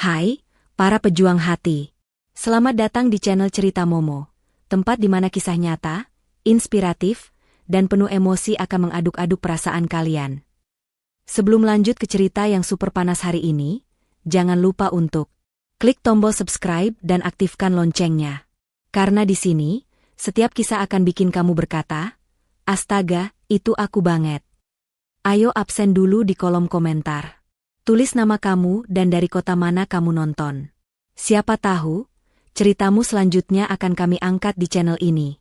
Hai, para pejuang hati. Selamat datang di channel Cerita Momo, tempat di mana kisah nyata, inspiratif, dan penuh emosi akan mengaduk-aduk perasaan kalian. Sebelum lanjut ke cerita yang super panas hari ini, jangan lupa untuk klik tombol subscribe dan aktifkan loncengnya. Karena di sini, setiap kisah akan bikin kamu berkata, "Astaga, itu aku banget." Ayo absen dulu di kolom komentar. Tulis nama kamu dan dari kota mana kamu nonton. Siapa tahu, ceritamu selanjutnya akan kami angkat di channel ini.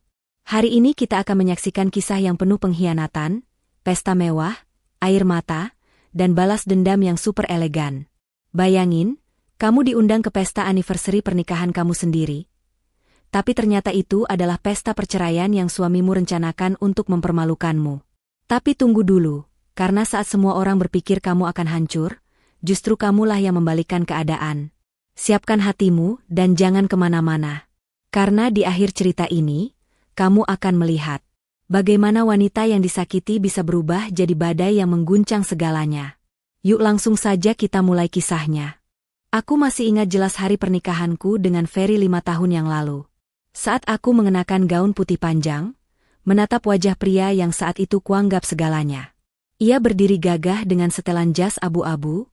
Hari ini kita akan menyaksikan kisah yang penuh pengkhianatan, pesta mewah, air mata, dan balas dendam yang super elegan. Bayangin, kamu diundang ke pesta anniversary pernikahan kamu sendiri. Tapi ternyata itu adalah pesta perceraian yang suamimu rencanakan untuk mempermalukanmu. Tapi tunggu dulu, karena saat semua orang berpikir kamu akan hancur, justru kamulah yang membalikkan keadaan. Siapkan hatimu dan jangan kemana-mana. Karena di akhir cerita ini, kamu akan melihat bagaimana wanita yang disakiti bisa berubah jadi badai yang mengguncang segalanya. Yuk langsung saja kita mulai kisahnya. Aku masih ingat jelas hari pernikahanku dengan Ferry 5 tahun yang lalu. Saat aku mengenakan gaun putih panjang, menatap wajah pria yang saat itu kuanggap segalanya. Ia berdiri gagah dengan setelan jas abu-abu,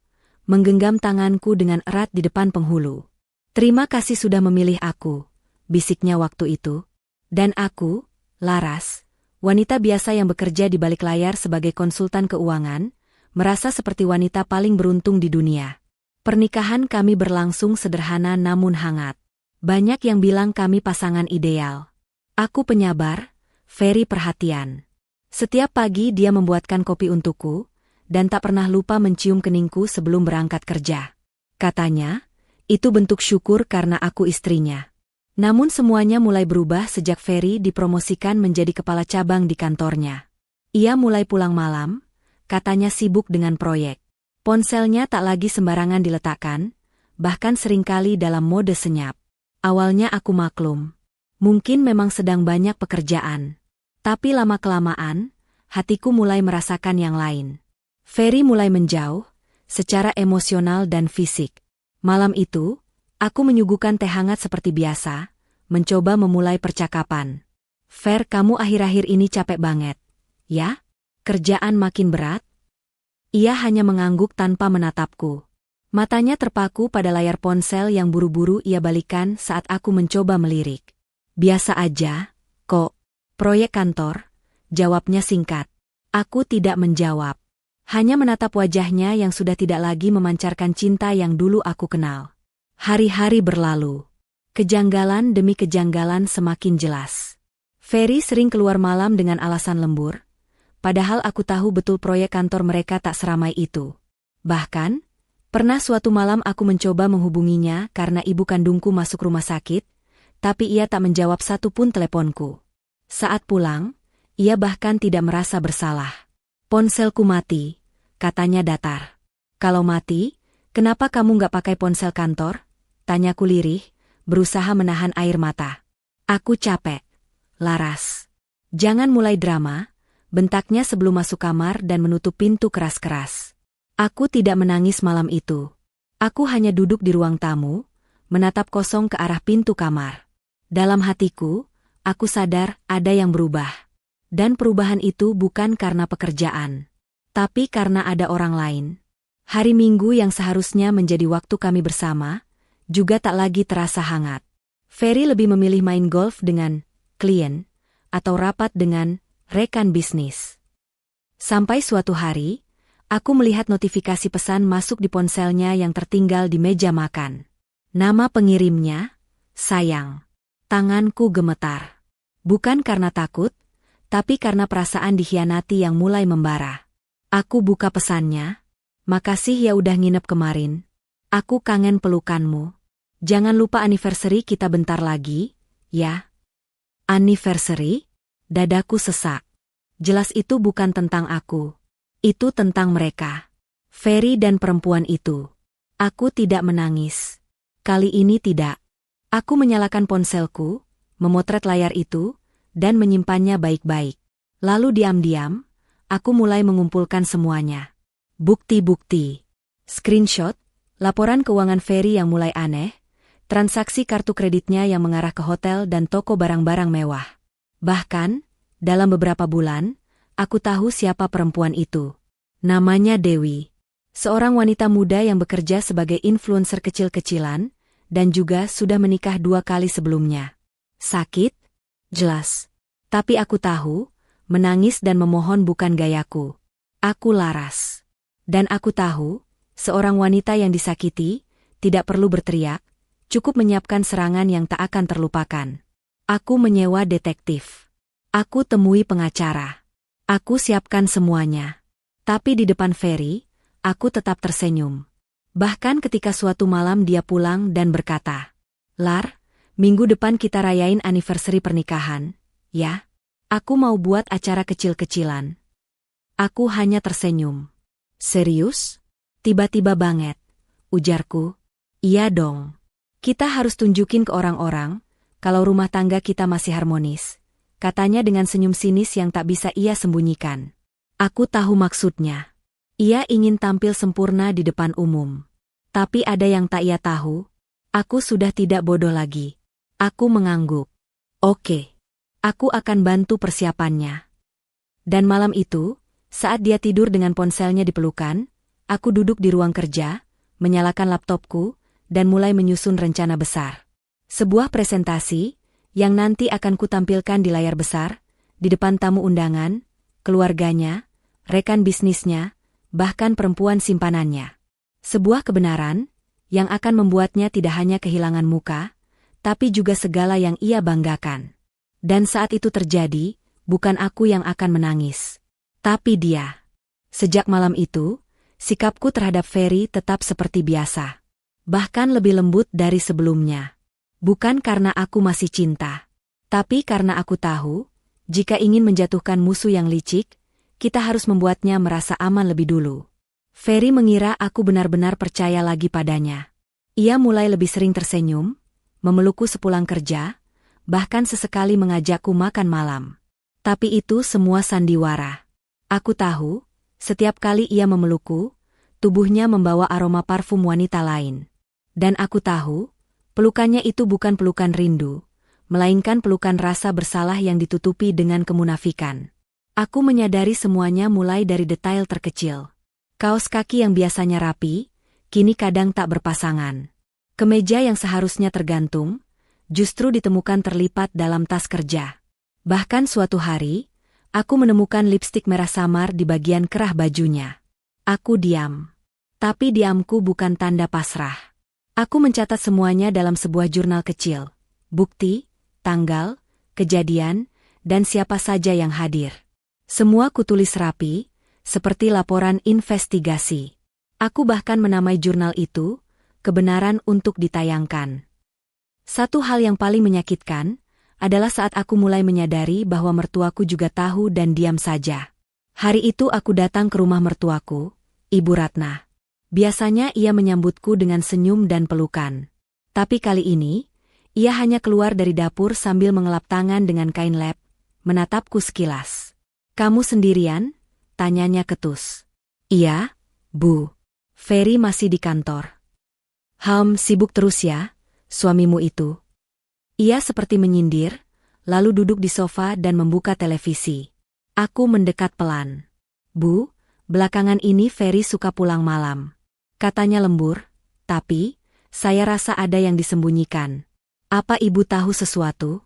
menggenggam tanganku dengan erat di depan penghulu. "Terima kasih sudah memilih aku," bisiknya waktu itu. Dan aku, Laras, wanita biasa yang bekerja di balik layar sebagai konsultan keuangan, merasa seperti wanita paling beruntung di dunia. Pernikahan kami berlangsung sederhana namun hangat. Banyak yang bilang kami pasangan ideal. Aku penyabar, Ferry perhatian. Setiap pagi dia membuatkan kopi untukku, dan tak pernah lupa mencium keningku sebelum berangkat kerja. Katanya, itu bentuk syukur karena aku istrinya. Namun semuanya mulai berubah sejak Ferry dipromosikan menjadi kepala cabang di kantornya. Ia mulai pulang malam, katanya sibuk dengan proyek. Ponselnya tak lagi sembarangan diletakkan, bahkan seringkali dalam mode senyap. Awalnya aku maklum. Mungkin memang sedang banyak pekerjaan. Tapi lama-kelamaan, hatiku mulai merasakan yang lain. Ferry mulai menjauh, secara emosional dan fisik. Malam itu, aku menyuguhkan teh hangat seperti biasa, mencoba memulai percakapan. "Fer, kamu akhir-akhir ini capek banget, ya? Kerjaan makin berat?" Ia hanya mengangguk tanpa menatapku. Matanya terpaku pada layar ponsel yang buru-buru ia balikan saat aku mencoba melirik. "Biasa aja, kok. Proyek kantor," jawabnya singkat. Aku tidak menjawab. Hanya menatap wajahnya yang sudah tidak lagi memancarkan cinta yang dulu aku kenal. Hari-hari berlalu. Kejanggalan demi kejanggalan semakin jelas. Ferry sering keluar malam dengan alasan lembur, padahal aku tahu betul proyek kantor mereka tak seramai itu. Bahkan, pernah suatu malam aku mencoba menghubunginya karena ibu kandungku masuk rumah sakit, tapi ia tak menjawab satupun teleponku. Saat pulang, ia bahkan tidak merasa bersalah. "Ponselku mati," katanya datar. "Kalau mati, kenapa kamu nggak pakai ponsel kantor?" tanyaku lirih, berusaha menahan air mata. "Aku capek, Laras." "Jangan mulai drama," bentaknya sebelum masuk kamar dan menutup pintu keras-keras. Aku tidak menangis malam itu. Aku hanya duduk di ruang tamu, menatap kosong ke arah pintu kamar. Dalam hatiku, aku sadar ada yang berubah. Dan perubahan itu bukan karena pekerjaan, tapi karena ada orang lain. Hari Minggu yang seharusnya menjadi waktu kami bersama, juga tak lagi terasa hangat. Ferry lebih memilih main golf dengan klien, atau rapat dengan rekan bisnis. Sampai suatu hari, aku melihat notifikasi pesan masuk di ponselnya yang tertinggal di meja makan. Nama pengirimnya, sayang. Tanganku gemetar. Bukan karena takut, tapi karena perasaan dikhianati yang mulai membara. Aku buka pesannya. "Makasih ya udah nginep kemarin. Aku kangen pelukanmu. Jangan lupa anniversary kita bentar lagi, ya." Anniversary? Dadaku sesak. Jelas itu bukan tentang aku. Itu tentang mereka. Ferry dan perempuan itu. Aku tidak menangis. Kali ini tidak. Aku menyalakan ponselku, memotret layar itu, dan menyimpannya baik-baik. Lalu diam-diam, aku mulai mengumpulkan semuanya. Bukti-bukti. Screenshot, Laporan keuangan Ferry yang mulai aneh, transaksi kartu kreditnya yang mengarah ke hotel dan toko barang-barang mewah. Bahkan, dalam beberapa bulan, aku tahu siapa perempuan itu. Namanya Dewi. Seorang wanita muda yang bekerja sebagai influencer kecil-kecilan, dan juga sudah menikah 2 kali sebelumnya. Sakit? Jelas. Tapi aku tahu, menangis dan memohon bukan gayaku. Aku laras. Dan aku tahu, seorang wanita yang disakiti, tidak perlu berteriak, cukup menyiapkan serangan yang tak akan terlupakan. Aku menyewa detektif. Aku temui pengacara. Aku siapkan semuanya. Tapi di depan Ferry, aku tetap tersenyum. Bahkan ketika suatu malam dia pulang dan berkata, "Lar, minggu depan kita rayain anniversary pernikahan, ya? Aku mau buat acara kecil-kecilan." Aku hanya tersenyum. "Serius?" "Tiba-tiba banget," ujarku. "Iya dong. Kita harus tunjukin ke orang-orang, kalau rumah tangga kita masih harmonis," katanya dengan senyum sinis yang tak bisa ia sembunyikan. Aku tahu maksudnya. Ia ingin tampil sempurna di depan umum. Tapi ada yang tak ia tahu. Aku sudah tidak bodoh lagi. Aku mengangguk. "Oke. Aku akan bantu persiapannya." Dan malam itu, saat dia tidur dengan ponselnya di pelukan, aku duduk di ruang kerja, menyalakan laptopku, dan mulai menyusun rencana besar. Sebuah presentasi, yang nanti akan kutampilkan di layar besar, di depan tamu undangan, keluarganya, rekan bisnisnya, bahkan perempuan simpanannya. Sebuah kebenaran, yang akan membuatnya tidak hanya kehilangan muka, tapi juga segala yang ia banggakan. Dan saat itu terjadi, bukan aku yang akan menangis, tapi dia. Sejak malam itu, sikapku terhadap Ferry tetap seperti biasa. Bahkan lebih lembut dari sebelumnya. Bukan karena aku masih cinta, tapi karena aku tahu, jika ingin menjatuhkan musuh yang licik, kita harus membuatnya merasa aman lebih dulu. Ferry mengira aku benar-benar percaya lagi padanya. Ia mulai lebih sering tersenyum, memelukku sepulang kerja, bahkan sesekali mengajakku makan malam. Tapi itu semua sandiwara. Aku tahu, setiap kali ia memelukku, tubuhnya membawa aroma parfum wanita lain. Dan aku tahu, pelukannya itu bukan pelukan rindu, melainkan pelukan rasa bersalah yang ditutupi dengan kemunafikan. Aku menyadari semuanya mulai dari detail terkecil. Kaos kaki yang biasanya rapi, kini kadang tak berpasangan. Kemeja yang seharusnya tergantung, justru ditemukan terlipat dalam tas kerja. Bahkan suatu hari, aku menemukan lipstik merah samar di bagian kerah bajunya. Aku diam. Tapi diamku bukan tanda pasrah. Aku mencatat semuanya dalam sebuah jurnal kecil. Bukti, tanggal, kejadian, dan siapa saja yang hadir. Semua kutulis rapi, seperti laporan investigasi. Aku bahkan menamai jurnal itu, kebenaran untuk ditayangkan. Satu hal yang paling menyakitkan, adalah saat aku mulai menyadari bahwa mertuaku juga tahu dan diam saja. Hari itu aku datang ke rumah mertuaku, Ibu Ratna. Biasanya ia menyambutku dengan senyum dan pelukan. Tapi kali ini, ia hanya keluar dari dapur sambil mengelap tangan dengan kain lap, menatapku sekilas. "Kamu sendirian?" tanyanya ketus. "Iya, Bu. Ferry masih di kantor." Sibuk terus ya, suamimu itu." Ia seperti menyindir, lalu duduk di sofa dan membuka televisi. Aku mendekat pelan. "Bu, belakangan ini Ferry suka pulang malam," katanya lembur, "tapi, saya rasa ada yang disembunyikan. Apa ibu tahu sesuatu?"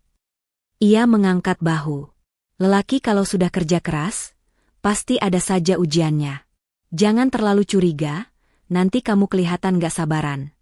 Ia mengangkat bahu. "Lelaki kalau sudah kerja keras, pasti ada saja ujiannya. Jangan terlalu curiga, nanti kamu kelihatan gak sabaran."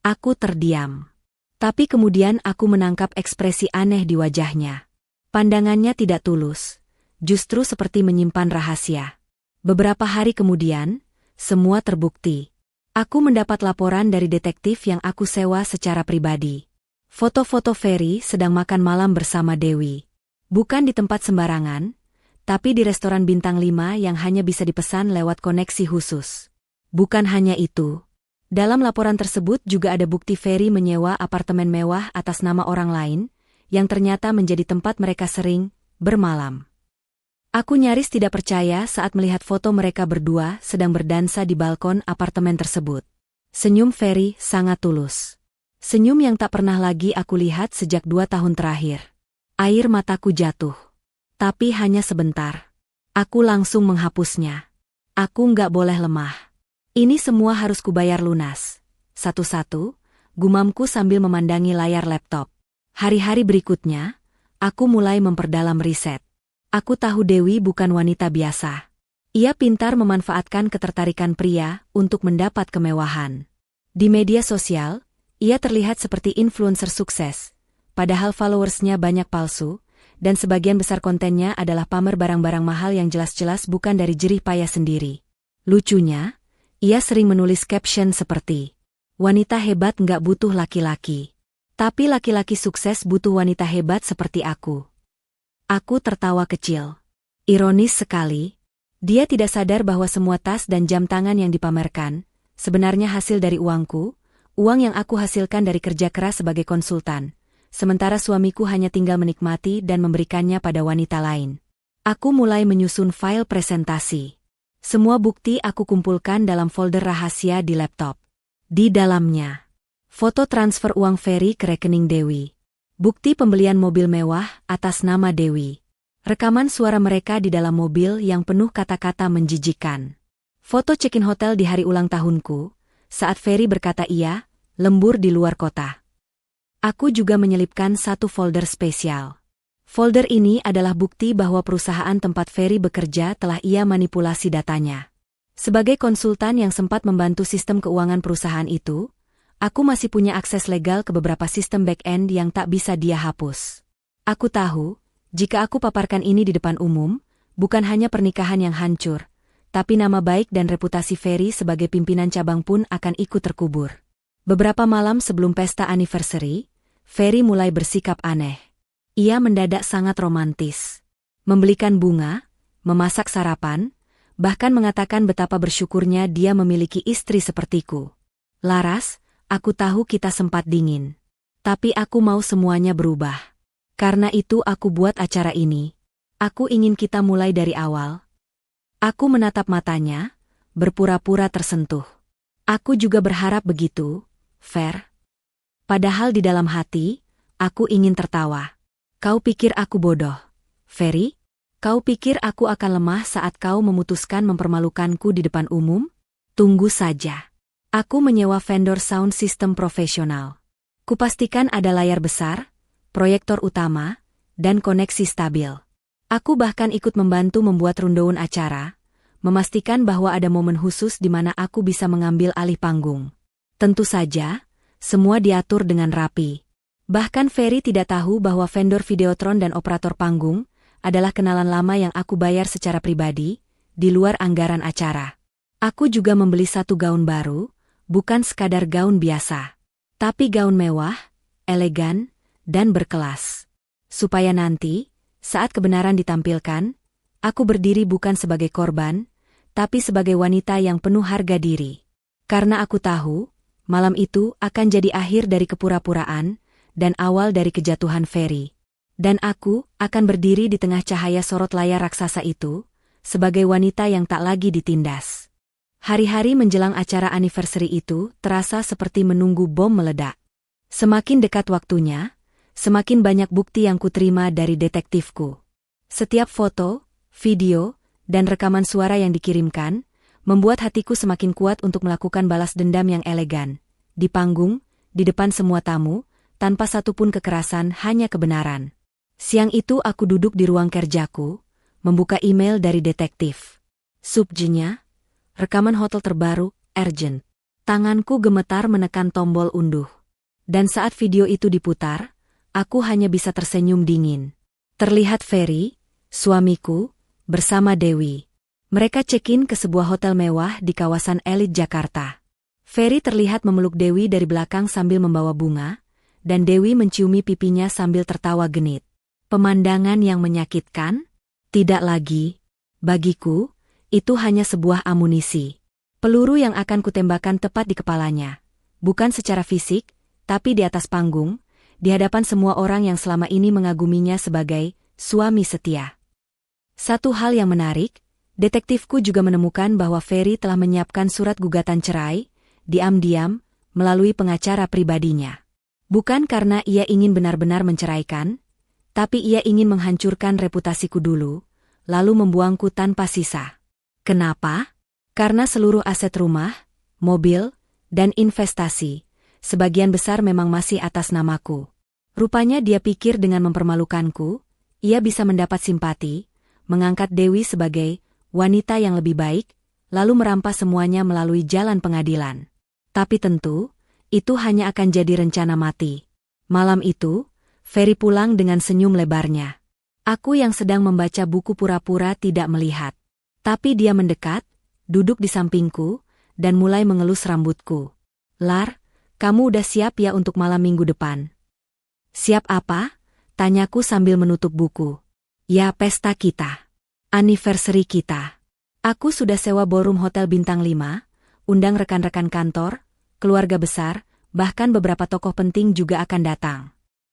Aku terdiam. Tapi kemudian aku menangkap ekspresi aneh di wajahnya. Pandangannya tidak tulus, justru seperti menyimpan rahasia. Beberapa hari kemudian, semua terbukti. Aku mendapat laporan dari detektif yang aku sewa secara pribadi. Foto-foto Ferry sedang makan malam bersama Dewi. Bukan di tempat sembarangan, tapi di restoran bintang 5 yang hanya bisa dipesan lewat koneksi khusus. Bukan hanya itu. Dalam laporan tersebut juga ada bukti Ferry menyewa apartemen mewah atas nama orang lain, yang ternyata menjadi tempat mereka sering bermalam. Aku nyaris tidak percaya saat melihat foto mereka berdua sedang berdansa di balkon apartemen tersebut. Senyum Ferry sangat tulus. Senyum yang tak pernah lagi aku lihat sejak 2 tahun terakhir. Air mataku jatuh. Tapi hanya sebentar. Aku langsung menghapusnya. Aku nggak boleh lemah. Ini semua harus kubayar lunas. Satu-satu, gumamku sambil memandangi layar laptop. Hari-hari berikutnya, aku mulai memperdalam riset. Aku tahu Dewi bukan wanita biasa. Ia pintar memanfaatkan ketertarikan pria untuk mendapat kemewahan. Di media sosial, ia terlihat seperti influencer sukses, padahal followersnya banyak palsu, dan sebagian besar kontennya adalah pamer barang-barang mahal yang jelas-jelas bukan dari jerih payah sendiri. Lucunya, ia sering menulis caption seperti, "Wanita hebat nggak butuh laki-laki. Tapi laki-laki sukses butuh wanita hebat seperti aku." Aku tertawa kecil. Ironis sekali, dia tidak sadar bahwa semua tas dan jam tangan yang dipamerkan sebenarnya hasil dari uangku, uang yang aku hasilkan dari kerja keras sebagai konsultan, sementara suamiku hanya tinggal menikmati dan memberikannya pada wanita lain. Aku mulai menyusun file presentasi. Semua bukti aku kumpulkan dalam folder rahasia di laptop. Di dalamnya, foto transfer uang Ferry ke rekening Dewi. Bukti pembelian mobil mewah atas nama Dewi. Rekaman suara mereka di dalam mobil yang penuh kata-kata menjijikkan. Foto check-in hotel di hari ulang tahunku, saat Ferry berkata iya, lembur di luar kota. Aku juga menyelipkan satu folder spesial. Folder ini adalah bukti bahwa perusahaan tempat Ferry bekerja telah ia manipulasi datanya. Sebagai konsultan yang sempat membantu sistem keuangan perusahaan itu, aku masih punya akses legal ke beberapa sistem back-end yang tak bisa dia hapus. Aku tahu, jika aku paparkan ini di depan umum, bukan hanya pernikahan yang hancur, tapi nama baik dan reputasi Ferry sebagai pimpinan cabang pun akan ikut terkubur. Beberapa malam sebelum pesta anniversary, Ferry mulai bersikap aneh. Ia mendadak sangat romantis. Membelikan bunga, memasak sarapan, bahkan mengatakan betapa bersyukurnya dia memiliki istri sepertiku. "Laras, aku tahu kita sempat dingin. Tapi aku mau semuanya berubah. Karena itu aku buat acara ini. Aku ingin kita mulai dari awal." Aku menatap matanya, berpura-pura tersentuh. Aku juga berharap begitu, Fer. Padahal di dalam hati, aku ingin tertawa. Kau pikir aku bodoh, Ferry? Kau pikir aku akan lemah saat kau memutuskan mempermalukanku di depan umum? Tunggu saja. Aku menyewa vendor sound system profesional. Kupastikan ada layar besar, proyektor utama, dan koneksi stabil. Aku bahkan ikut membantu membuat rundown acara, memastikan bahwa ada momen khusus di mana aku bisa mengambil alih panggung. Tentu saja, semua diatur dengan rapi. Bahkan Ferry tidak tahu bahwa vendor videotron dan operator panggung adalah kenalan lama yang aku bayar secara pribadi, di luar anggaran acara. Aku juga membeli satu gaun baru, bukan sekadar gaun biasa, tapi gaun mewah, elegan, dan berkelas. Supaya nanti, saat kebenaran ditampilkan, aku berdiri bukan sebagai korban, tapi sebagai wanita yang penuh harga diri. Karena aku tahu, malam itu akan jadi akhir dari kepura-puraan, dan awal dari kejatuhan Ferry. Dan aku akan berdiri di tengah cahaya sorot layar raksasa itu, sebagai wanita yang tak lagi ditindas. Hari-hari menjelang acara anniversary itu terasa seperti menunggu bom meledak. Semakin dekat waktunya, semakin banyak bukti yang kuterima dari detektifku. Setiap foto, video, dan rekaman suara yang dikirimkan, membuat hatiku semakin kuat untuk melakukan balas dendam yang elegan. Di panggung, di depan semua tamu, tanpa satupun kekerasan, hanya kebenaran. Siang itu aku duduk di ruang kerjaku, membuka email dari detektif. Subjeknya, rekaman hotel terbaru, urgent. Tanganku gemetar menekan tombol unduh. Dan saat video itu diputar, aku hanya bisa tersenyum dingin. Terlihat Ferry, suamiku, bersama Dewi. Mereka check-in ke sebuah hotel mewah di kawasan elit Jakarta. Ferry terlihat memeluk Dewi dari belakang sambil membawa bunga, dan Dewi menciumi pipinya sambil tertawa genit. Pemandangan yang menyakitkan? Tidak lagi. Bagiku, itu hanya sebuah amunisi. Peluru yang akan kutembakkan tepat di kepalanya. Bukan secara fisik, tapi di atas panggung, di hadapan semua orang yang selama ini mengaguminya sebagai suami setia. Satu hal yang menarik, detektifku juga menemukan bahwa Ferry telah menyiapkan surat gugatan cerai, diam-diam, melalui pengacara pribadinya. Bukan karena ia ingin benar-benar menceraikan, tapi ia ingin menghancurkan reputasiku dulu, lalu membuangku tanpa sisa. Kenapa? Karena seluruh aset rumah, mobil, dan investasi, sebagian besar memang masih atas namaku. Rupanya dia pikir dengan mempermalukanku, ia bisa mendapat simpati, mengangkat Dewi sebagai wanita yang lebih baik, lalu merampas semuanya melalui jalan pengadilan. Tapi tentu, itu hanya akan jadi rencana mati. Malam itu, Ferry pulang dengan senyum lebarnya. Aku yang sedang membaca buku pura-pura tidak melihat. Tapi dia mendekat, duduk di sampingku, dan mulai mengelus rambutku. Lar, kamu udah siap ya untuk malam minggu depan? Siap apa? Tanyaku sambil menutup buku. Ya, pesta kita. Anniversary kita. Aku sudah sewa ballroom hotel bintang 5, undang rekan-rekan kantor, keluarga besar, bahkan beberapa tokoh penting juga akan datang.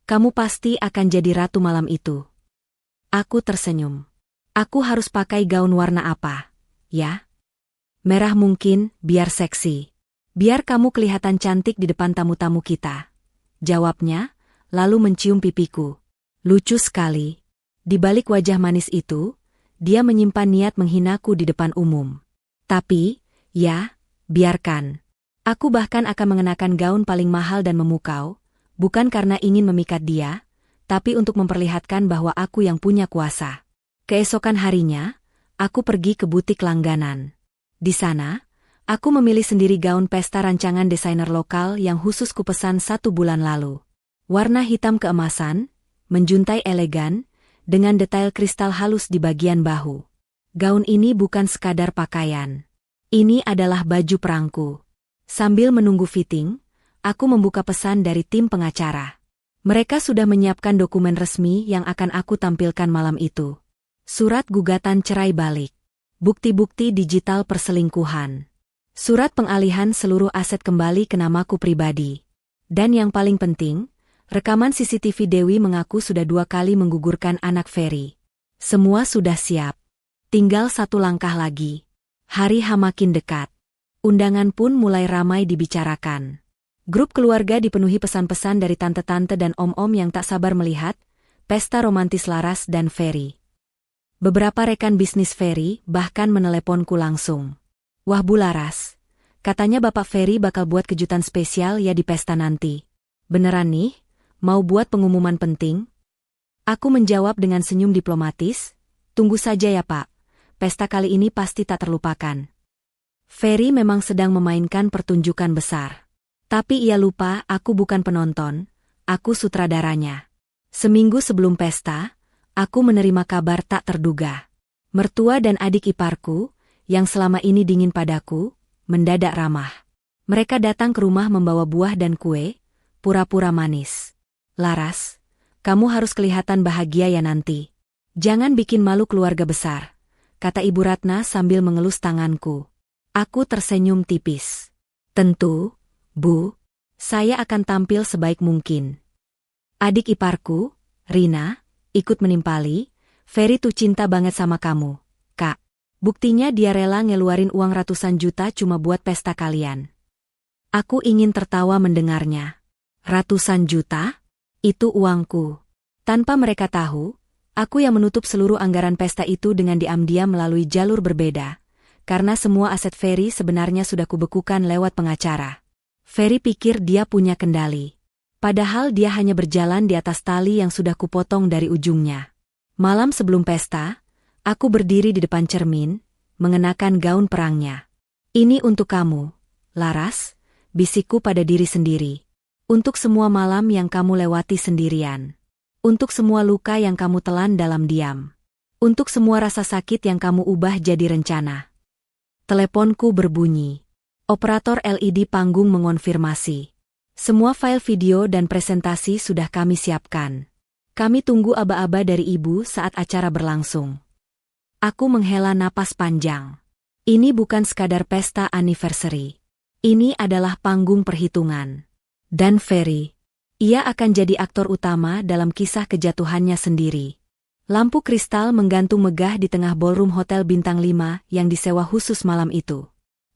Kamu pasti akan jadi ratu malam itu. Aku tersenyum. Aku harus pakai gaun warna apa, ya? Merah mungkin, biar seksi. Biar kamu kelihatan cantik di depan tamu-tamu kita. Jawabnya, lalu mencium pipiku. Lucu sekali. Di balik wajah manis itu, dia menyimpan niat menghinaku di depan umum. Tapi, ya, biarkan. Aku bahkan akan mengenakan gaun paling mahal dan memukau, bukan karena ingin memikat dia, tapi untuk memperlihatkan bahwa aku yang punya kuasa. Keesokan harinya, aku pergi ke butik langganan. Di sana, aku memilih sendiri gaun pesta rancangan desainer lokal yang khusus kupesan 1 bulan lalu. Warna hitam keemasan, menjuntai elegan, dengan detail kristal halus di bagian bahu. Gaun ini bukan sekadar pakaian. Ini adalah baju perangku. Sambil menunggu fitting, aku membuka pesan dari tim pengacara. Mereka sudah menyiapkan dokumen resmi yang akan aku tampilkan malam itu. Surat gugatan cerai balik. Bukti-bukti digital perselingkuhan. Surat pengalihan seluruh aset kembali ke namaku pribadi. Dan yang paling penting, rekaman CCTV Dewi mengaku sudah 2 kali menggugurkan anak Ferry. Semua sudah siap. Tinggal 1 langkah lagi. Hari H makin dekat. Undangan pun mulai ramai dibicarakan. Grup keluarga dipenuhi pesan-pesan dari tante-tante dan om-om yang tak sabar melihat pesta romantis Laras dan Ferry. Beberapa rekan bisnis Ferry bahkan meneleponku langsung. Wah Bu Laras, katanya Bapak Ferry bakal buat kejutan spesial ya di pesta nanti. Beneran nih, mau buat pengumuman penting? Aku menjawab dengan senyum diplomatis, tunggu saja ya Pak, pesta kali ini pasti tak terlupakan. Ferry memang sedang memainkan pertunjukan besar. Tapi ia lupa aku bukan penonton, aku sutradaranya. Seminggu sebelum pesta, aku menerima kabar tak terduga. Mertua dan adik iparku, yang selama ini dingin padaku, mendadak ramah. Mereka datang ke rumah membawa buah dan kue, pura-pura manis. Laras, kamu harus kelihatan bahagia ya nanti. Jangan bikin malu keluarga besar, kata Ibu Ratna sambil mengelus tanganku. Aku tersenyum tipis. Tentu, Bu, saya akan tampil sebaik mungkin. Adik iparku, Rina, ikut menimpali, Ferry tuh cinta banget sama kamu, Kak. Buktinya dia rela ngeluarin uang ratusan juta cuma buat pesta kalian. Aku ingin tertawa mendengarnya. Ratusan juta? Itu uangku. Tanpa mereka tahu, aku yang menutup seluruh anggaran pesta itu dengan diam-diam melalui jalur berbeda. Karena semua aset Ferry sebenarnya sudah kubekukan lewat pengacara. Ferry pikir dia punya kendali. Padahal dia hanya berjalan di atas tali yang sudah kupotong dari ujungnya. Malam sebelum pesta, aku berdiri di depan cermin, mengenakan gaun perangnya. Ini untuk kamu, Laras, bisikku pada diri sendiri. Untuk semua malam yang kamu lewati sendirian. Untuk semua luka yang kamu telan dalam diam. Untuk semua rasa sakit yang kamu ubah jadi rencana. Teleponku berbunyi. Operator LED panggung mengonfirmasi. Semua file video dan presentasi sudah kami siapkan. Kami tunggu aba-aba dari Ibu saat acara berlangsung. Aku menghela napas panjang. Ini bukan sekadar pesta anniversary. Ini adalah panggung perhitungan. Dan Ferry, ia akan jadi aktor utama dalam kisah kejatuhannya sendiri. Lampu kristal menggantung megah di tengah ballroom hotel bintang 5 yang disewa khusus malam itu.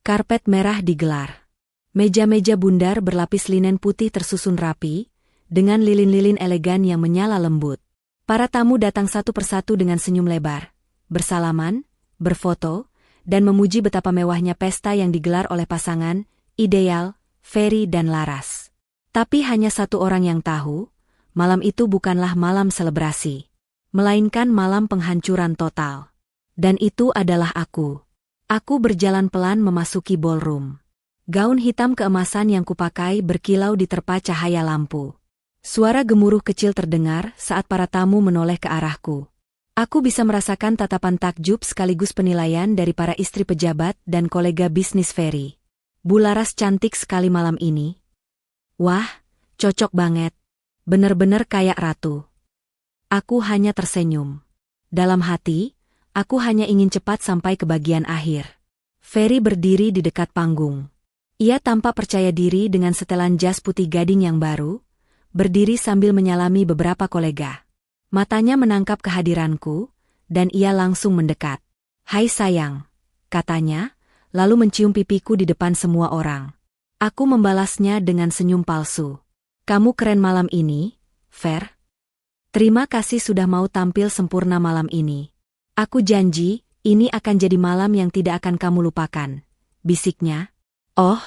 Karpet merah digelar. Meja-meja bundar berlapis linen putih tersusun rapi, dengan lilin-lilin elegan yang menyala lembut. Para tamu datang satu persatu dengan senyum lebar, bersalaman, berfoto, dan memuji betapa mewahnya pesta yang digelar oleh pasangan ideal, Ferry dan Laras. Tapi hanya satu orang yang tahu, malam itu bukanlah malam selebrasi, melainkan malam penghancuran total. Dan itu adalah aku. Aku berjalan pelan memasuki ballroom. Gaun hitam keemasan yang kupakai berkilau diterpa cahaya lampu. Suara gemuruh kecil terdengar saat para tamu menoleh ke arahku. Aku bisa merasakan tatapan takjub sekaligus penilaian dari para istri pejabat dan kolega bisnis Ferry. Bu Laras cantik sekali malam ini. Wah, cocok banget. Bener-bener kayak ratu. Aku hanya tersenyum. Dalam hati, aku hanya ingin cepat sampai ke bagian akhir. Ferry berdiri di dekat panggung. Ia tampak percaya diri dengan setelan jas putih gading yang baru, berdiri sambil menyalami beberapa kolega. Matanya menangkap kehadiranku, dan ia langsung mendekat. "Hai sayang," katanya, lalu mencium pipiku di depan semua orang. Aku membalasnya dengan senyum palsu. "Kamu keren malam ini, Fer. Terima kasih sudah mau tampil sempurna malam ini. Aku janji, ini akan jadi malam yang tidak akan kamu lupakan," bisiknya. "Oh,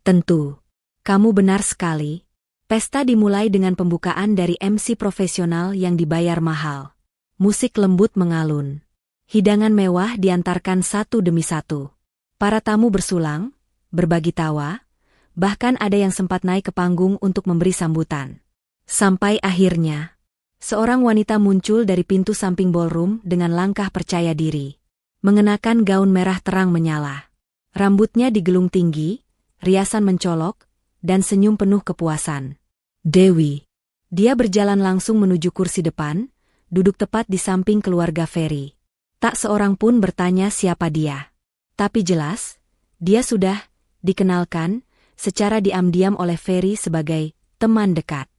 tentu. Kamu benar sekali." Pesta dimulai dengan pembukaan dari MC profesional yang dibayar mahal. Musik lembut mengalun. Hidangan mewah diantarkan satu demi satu. Para tamu bersulang, berbagi tawa, bahkan ada yang sempat naik ke panggung untuk memberi sambutan. Sampai akhirnya, seorang wanita muncul dari pintu samping ballroom dengan langkah percaya diri. Mengenakan gaun merah terang menyala. Rambutnya digelung tinggi, riasan mencolok, dan senyum penuh kepuasan. Dewi. Dia berjalan langsung menuju kursi depan, duduk tepat di samping keluarga Ferry. Tak seorang pun bertanya siapa dia. Tapi jelas, dia sudah dikenalkan secara diam-diam oleh Ferry sebagai teman dekat.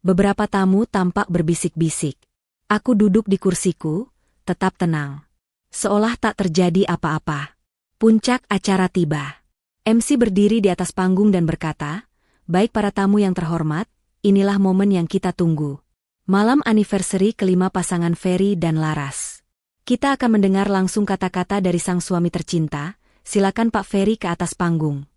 Beberapa tamu tampak berbisik-bisik. Aku duduk di kursiku, tetap tenang. Seolah tak terjadi apa-apa. Puncak acara tiba. MC berdiri di atas panggung dan berkata, "Baik para tamu yang terhormat, inilah momen yang kita tunggu. Malam anniversary kelima pasangan Ferry dan Laras. Kita akan mendengar langsung kata-kata dari sang suami tercinta. Silakan Pak Ferry ke atas panggung."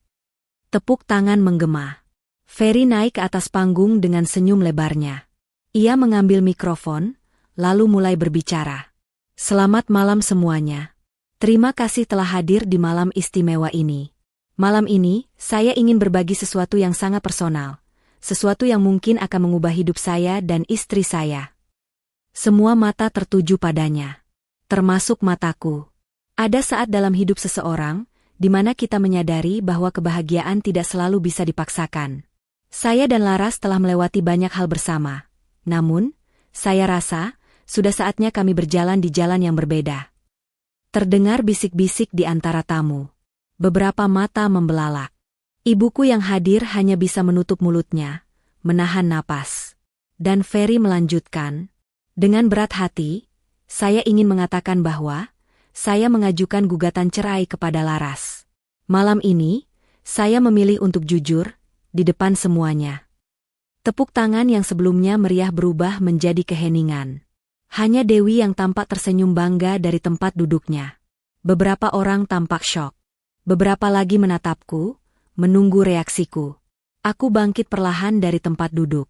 Tepuk tangan menggema. Ferry naik ke atas panggung dengan senyum lebarnya. Ia mengambil mikrofon, lalu mulai berbicara. "Selamat malam semuanya. Terima kasih telah hadir di malam istimewa ini. Malam ini, saya ingin berbagi sesuatu yang sangat personal. Sesuatu yang mungkin akan mengubah hidup saya dan istri saya." Semua mata tertuju padanya. Termasuk mataku. Ada saat dalam hidup seseorang, di mana kita menyadari bahwa kebahagiaan tidak selalu bisa dipaksakan. Saya dan Laras telah melewati banyak hal bersama. Namun, saya rasa, sudah saatnya kami berjalan di jalan yang berbeda. Terdengar bisik-bisik di antara tamu. Beberapa mata membelalak. Ibuku yang hadir hanya bisa menutup mulutnya, menahan napas. Dan Ferry melanjutkan, "Dengan berat hati, saya ingin mengatakan bahwa saya mengajukan gugatan cerai kepada Laras. Malam ini, saya memilih untuk jujur, di depan semuanya." Tepuk tangan yang sebelumnya meriah berubah menjadi keheningan. Hanya Dewi yang tampak tersenyum bangga dari tempat duduknya. Beberapa orang tampak syok. Beberapa lagi menatapku, menunggu reaksiku. Aku bangkit perlahan dari tempat duduk.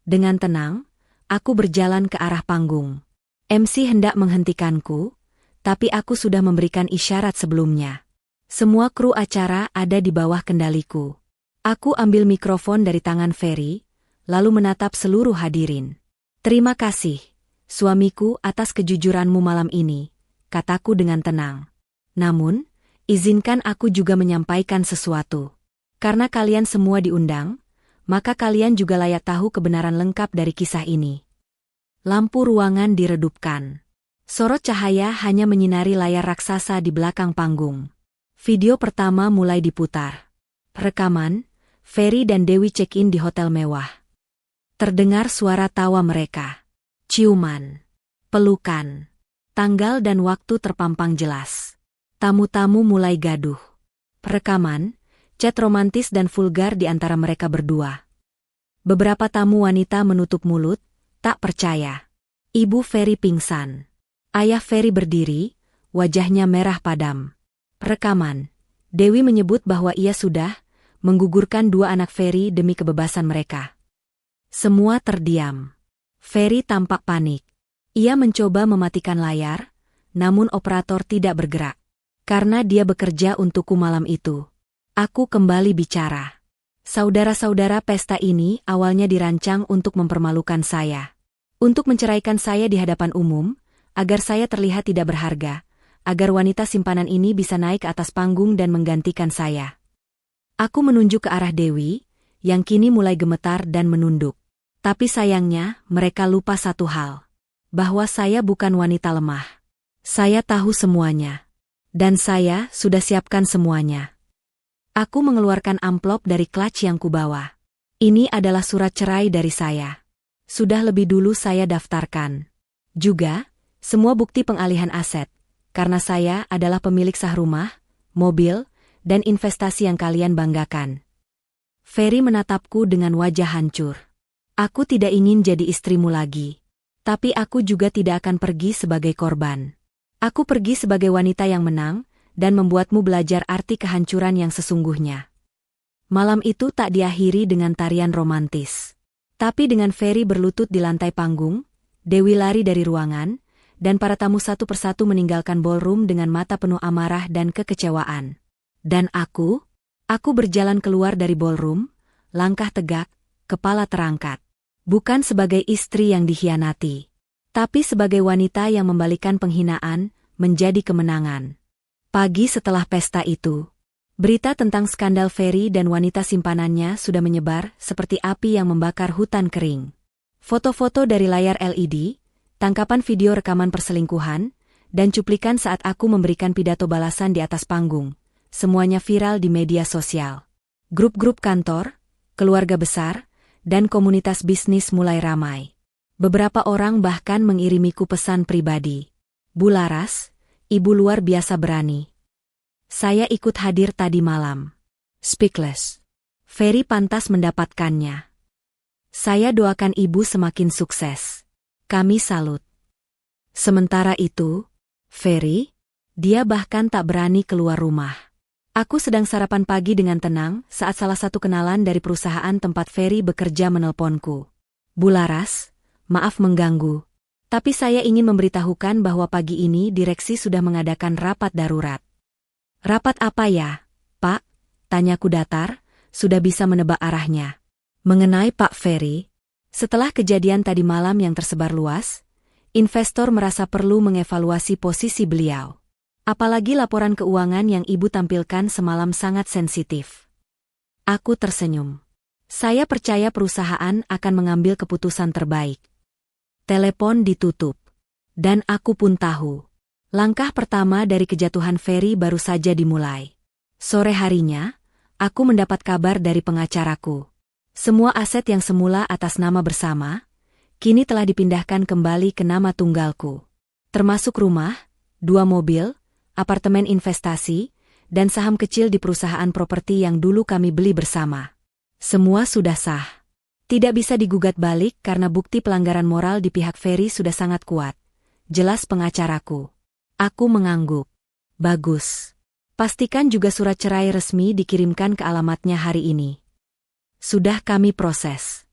Dengan tenang, aku berjalan ke arah panggung. MC hendak menghentikanku, tapi aku sudah memberikan isyarat sebelumnya. Semua kru acara ada di bawah kendaliku. Aku ambil mikrofon dari tangan Ferry, lalu menatap seluruh hadirin. "Terima kasih, suamiku, atas kejujuranmu malam ini," kataku dengan tenang. "Namun, izinkan aku juga menyampaikan sesuatu. Karena kalian semua diundang, maka kalian juga layak tahu kebenaran lengkap dari kisah ini." Lampu ruangan diredupkan. Sorot cahaya hanya menyinari layar raksasa di belakang panggung. Video pertama mulai diputar. Rekaman, Ferry dan Dewi check-in di hotel mewah. Terdengar suara tawa mereka. Ciuman. Pelukan. Tanggal dan waktu terpampang jelas. Tamu-tamu mulai gaduh. Rekaman, Chat romantis dan vulgar di antara mereka berdua. Beberapa tamu wanita menutup mulut, tak percaya. Ibu Ferry pingsan. Ayah Ferry berdiri, wajahnya merah padam. Rekaman. Dewi menyebut bahwa ia sudah menggugurkan 2 anak Ferry demi kebebasan mereka. Semua terdiam. Ferry tampak panik. Ia mencoba mematikan layar, namun operator tidak bergerak. Karena dia bekerja untukku malam itu. Aku kembali bicara. Saudara-saudara, pesta ini awalnya dirancang untuk mempermalukan saya. Untuk menceraikan saya di hadapan umum, agar saya terlihat tidak berharga, agar wanita simpanan ini bisa naik ke atas panggung dan menggantikan saya. Aku menunjuk ke arah Dewi, yang kini mulai gemetar dan menunduk. Tapi sayangnya, mereka lupa satu hal. Bahwa saya bukan wanita lemah. Saya tahu semuanya. Dan saya sudah siapkan semuanya. Aku mengeluarkan amplop dari clutch yang kubawa. Ini adalah surat cerai dari saya. Sudah lebih dulu saya daftarkan. Juga, semua bukti pengalihan aset. Karena saya adalah pemilik sah rumah, mobil, dan investasi yang kalian banggakan. Ferry menatapku dengan wajah hancur. Aku tidak ingin jadi istrimu lagi. Tapi aku juga tidak akan pergi sebagai korban. Aku pergi sebagai wanita yang menang, dan membuatmu belajar arti kehancuran yang sesungguhnya. Malam itu tak diakhiri dengan tarian romantis. Tapi dengan Ferry berlutut di lantai panggung, Dewi lari dari ruangan, dan para tamu satu persatu meninggalkan ballroom dengan mata penuh amarah dan kekecewaan. Dan aku berjalan keluar dari ballroom, langkah tegak, kepala terangkat. Bukan sebagai istri yang dikhianati, tapi sebagai wanita yang membalikan penghinaan menjadi kemenangan. Pagi setelah pesta itu, berita tentang skandal Ferry dan wanita simpanannya sudah menyebar seperti api yang membakar hutan kering. Foto-foto dari layar LED, tangkapan video rekaman perselingkuhan, dan cuplikan saat aku memberikan pidato balasan di atas panggung, semuanya viral di media sosial. Grup-grup kantor, keluarga besar, dan komunitas bisnis mulai ramai. Beberapa orang bahkan mengirimiku pesan pribadi. Bu Laras, ibu luar biasa berani. Saya ikut hadir tadi malam. Speechless. Ferry pantas mendapatkannya. Saya doakan ibu semakin sukses. Kami salut. Sementara itu, Ferry, dia bahkan tak berani keluar rumah. Aku sedang sarapan pagi dengan tenang saat salah satu kenalan dari perusahaan tempat Ferry bekerja menelponku. Bu Laras, maaf mengganggu. Tapi saya ingin memberitahukan bahwa pagi ini direksi sudah mengadakan rapat darurat. Rapat apa ya, Pak? Tanyaku datar, sudah bisa menebak arahnya. Mengenai Pak Ferry, setelah kejadian tadi malam yang tersebar luas, investor merasa perlu mengevaluasi posisi beliau. Apalagi laporan keuangan yang ibu tampilkan semalam sangat sensitif. Aku tersenyum. Saya percaya perusahaan akan mengambil keputusan terbaik. Telepon ditutup. Dan aku pun tahu. Langkah pertama dari kejatuhan Ferry baru saja dimulai. Sore harinya, aku mendapat kabar dari pengacaraku. Semua aset yang semula atas nama bersama, kini telah dipindahkan kembali ke nama tunggalku. Termasuk rumah, 2 mobil, apartemen investasi, dan saham kecil di perusahaan properti yang dulu kami beli bersama. Semua sudah sah. Tidak bisa digugat balik karena bukti pelanggaran moral di pihak Ferry sudah sangat kuat. Jelas pengacaraku. Aku mengangguk. Bagus. Pastikan juga surat cerai resmi dikirimkan ke alamatnya hari ini. Sudah kami proses.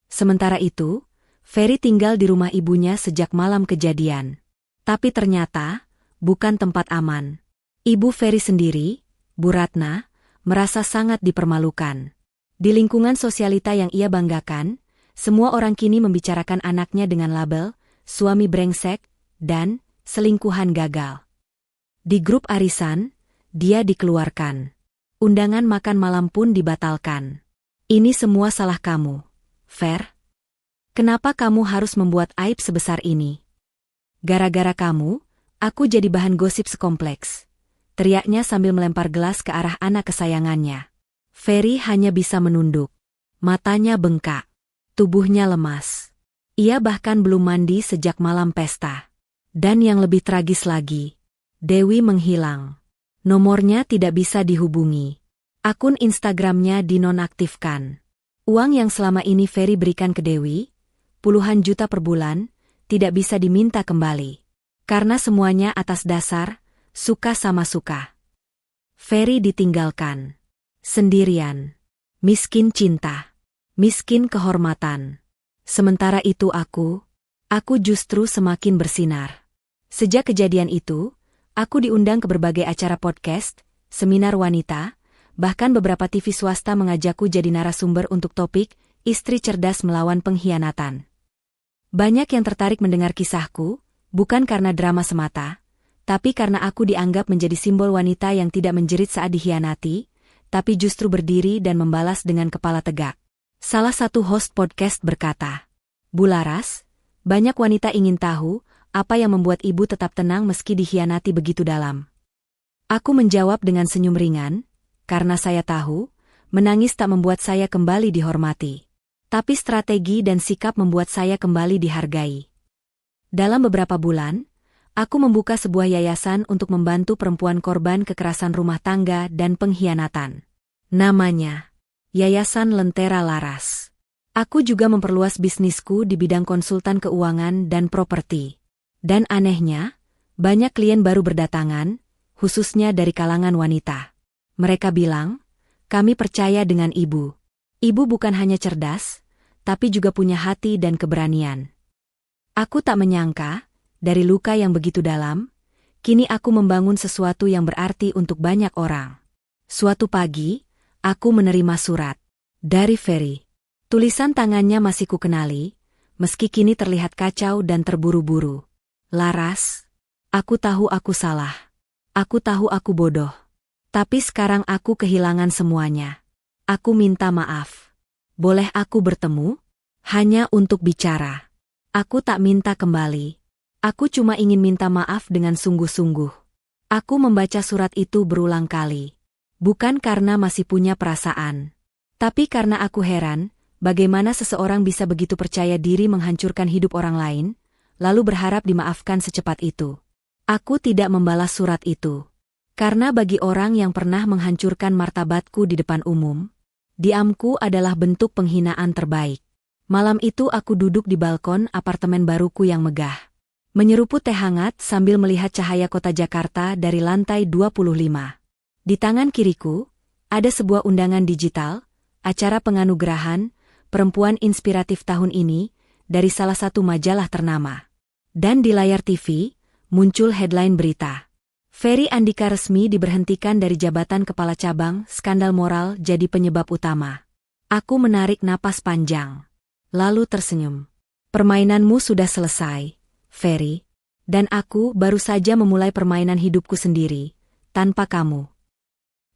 Sementara itu, Ferry tinggal di rumah ibunya sejak malam kejadian. Tapi ternyata, bukan tempat aman. Ibu Ferry sendiri, Bu Ratna, merasa sangat dipermalukan. Di lingkungan sosialita yang ia banggakan, semua orang kini membicarakan anaknya dengan label, suami brengsek, dan selingkuhan gagal. Di grup arisan, dia dikeluarkan. Undangan makan malam pun dibatalkan. Ini semua salah kamu, Fer. Kenapa kamu harus membuat aib sebesar ini? Gara-gara kamu, aku jadi bahan gosip sekompleks. Teriaknya sambil melempar gelas ke arah anak kesayangannya. Ferry hanya bisa menunduk. Matanya bengkak. Tubuhnya lemas. Ia bahkan belum mandi sejak malam pesta. Dan yang lebih tragis lagi, Dewi menghilang. Nomornya tidak bisa dihubungi. Akun Instagramnya dinonaktifkan. Uang yang selama ini Ferry berikan ke Dewi, puluhan juta per bulan, tidak bisa diminta kembali. Karena semuanya atas dasar, suka sama suka. Ferry ditinggalkan. Sendirian. Miskin cinta. Miskin kehormatan. Sementara itu aku justru semakin bersinar. Sejak kejadian itu, aku diundang ke berbagai acara podcast, seminar wanita, bahkan beberapa TV swasta mengajakku jadi narasumber untuk topik, istri cerdas melawan pengkhianatan. Banyak yang tertarik mendengar kisahku, bukan karena drama semata, tapi karena aku dianggap menjadi simbol wanita yang tidak menjerit saat dikhianati, tapi justru berdiri dan membalas dengan kepala tegak. Salah satu host podcast berkata, "Bu Laras, banyak wanita ingin tahu, apa yang membuat ibu tetap tenang meski dikhianati begitu dalam?" Aku menjawab dengan senyum ringan, karena saya tahu, menangis tak membuat saya kembali dihormati. Tapi strategi dan sikap membuat saya kembali dihargai. Dalam beberapa bulan, aku membuka sebuah yayasan untuk membantu perempuan korban kekerasan rumah tangga dan pengkhianatan. Namanya Yayasan Lentera Laras. Aku juga memperluas bisnisku di bidang konsultan keuangan dan properti. Dan anehnya, banyak klien baru berdatangan, khususnya dari kalangan wanita. Mereka bilang, "Kami percaya dengan ibu. Ibu bukan hanya cerdas, tapi juga punya hati dan keberanian." Aku tak menyangka, dari luka yang begitu dalam, kini aku membangun sesuatu yang berarti untuk banyak orang. Suatu pagi, aku menerima surat dari Ferry. Tulisan tangannya masih kukenali, meski kini terlihat kacau dan terburu-buru. "Laras, aku tahu aku salah. Aku tahu aku bodoh. Tapi sekarang aku kehilangan semuanya. Aku minta maaf. Boleh aku bertemu? Hanya untuk bicara. Aku tak minta kembali. Aku cuma ingin minta maaf dengan sungguh-sungguh." Aku membaca surat itu berulang kali. Bukan karena masih punya perasaan. Tapi karena aku heran, bagaimana seseorang bisa begitu percaya diri menghancurkan hidup orang lain, lalu berharap dimaafkan secepat itu. Aku tidak membalas surat itu. Karena bagi orang yang pernah menghancurkan martabatku di depan umum, diamku adalah bentuk penghinaan terbaik. Malam itu aku duduk di balkon apartemen baruku yang megah. Menyeruput teh hangat sambil melihat cahaya kota Jakarta dari lantai 25. Di tangan kiriku, ada sebuah undangan digital, acara penganugerahan, perempuan inspiratif tahun ini, dari salah satu majalah ternama. Dan di layar TV, muncul headline berita. Ferry Andika resmi diberhentikan dari jabatan kepala cabang, skandal moral jadi penyebab utama. Aku menarik napas panjang. Lalu tersenyum. "Permainanmu sudah selesai, Ferry. Dan aku baru saja memulai permainan hidupku sendiri, tanpa kamu."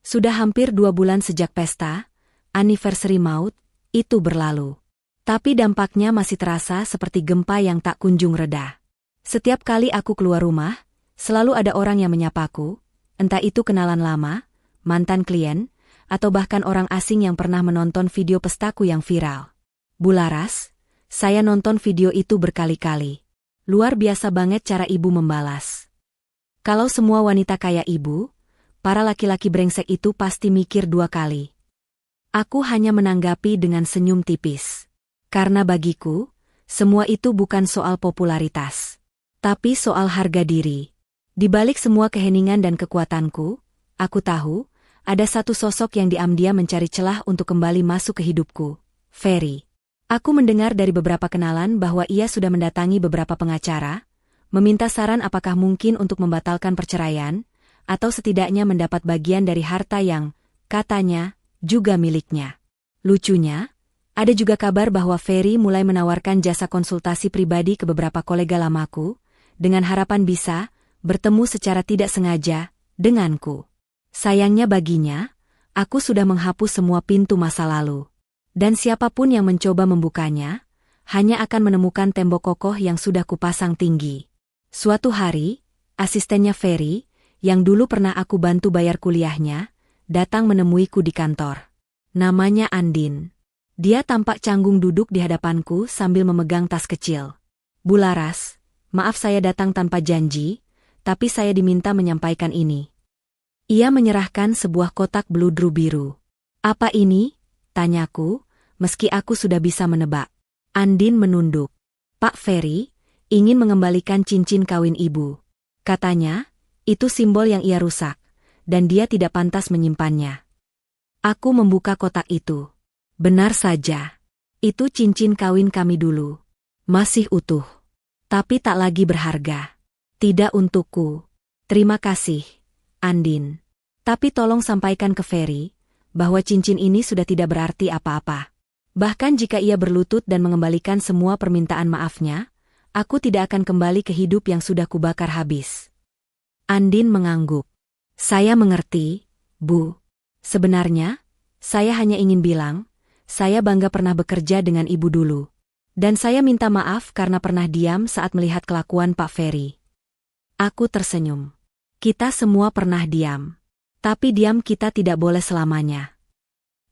Sudah hampir 2 bulan sejak pesta, anniversary maut, itu berlalu. Tapi dampaknya masih terasa seperti gempa yang tak kunjung reda. Setiap kali aku keluar rumah, selalu ada orang yang menyapaku, entah itu kenalan lama, mantan klien, atau bahkan orang asing yang pernah menonton video pestaku yang viral. "Bu Laras, saya nonton video itu berkali-kali. Luar biasa banget cara ibu membalas." Kalau semua wanita kayak ibu, para laki-laki brengsek itu pasti mikir 2 kali. Aku hanya menanggapi dengan senyum tipis. Karena bagiku, semua itu bukan soal popularitas, tapi soal harga diri. Di balik semua keheningan dan kekuatanku, aku tahu, ada satu sosok yang diam-diam mencari celah untuk kembali masuk ke hidupku, Ferry. Aku mendengar dari beberapa kenalan bahwa ia sudah mendatangi beberapa pengacara, meminta saran apakah mungkin untuk membatalkan perceraian, atau setidaknya mendapat bagian dari harta yang, katanya, juga miliknya. Lucunya, ada juga kabar bahwa Ferry mulai menawarkan jasa konsultasi pribadi ke beberapa kolega lamaku, dengan harapan bisa bertemu secara tidak sengaja denganku. Sayangnya baginya, aku sudah menghapus semua pintu masa lalu. Dan siapapun yang mencoba membukanya, hanya akan menemukan tembok kokoh yang sudah kupasang tinggi. Suatu hari, asistennya Ferry, yang dulu pernah aku bantu bayar kuliahnya, datang menemuiku di kantor. Namanya Andin. Dia tampak canggung duduk di hadapanku sambil memegang tas kecil. "Bu Laras, maaf saya datang tanpa janji, tapi saya diminta menyampaikan ini." Ia menyerahkan sebuah kotak beludru biru. Apa ini? Tanyaku, meski aku sudah bisa menebak. Andin menunduk. Pak Ferry ingin mengembalikan cincin kawin ibu. Katanya, itu simbol yang ia rusak, dan dia tidak pantas menyimpannya. Aku membuka kotak itu. Benar saja. Itu cincin kawin kami dulu. Masih utuh. Tapi tak lagi berharga. Tidak untukku. Terima kasih, Andin. Tapi tolong sampaikan ke Ferry bahwa cincin ini sudah tidak berarti apa-apa. Bahkan jika ia berlutut dan mengembalikan semua permintaan maafnya, aku tidak akan kembali ke hidup yang sudah kubakar habis. Andin mengangguk. Saya mengerti, Bu. Sebenarnya, saya hanya ingin bilang, saya bangga pernah bekerja dengan ibu dulu. Dan saya minta maaf karena pernah diam saat melihat kelakuan Pak Ferry. Aku tersenyum. Kita semua pernah diam. Tapi diam kita tidak boleh selamanya.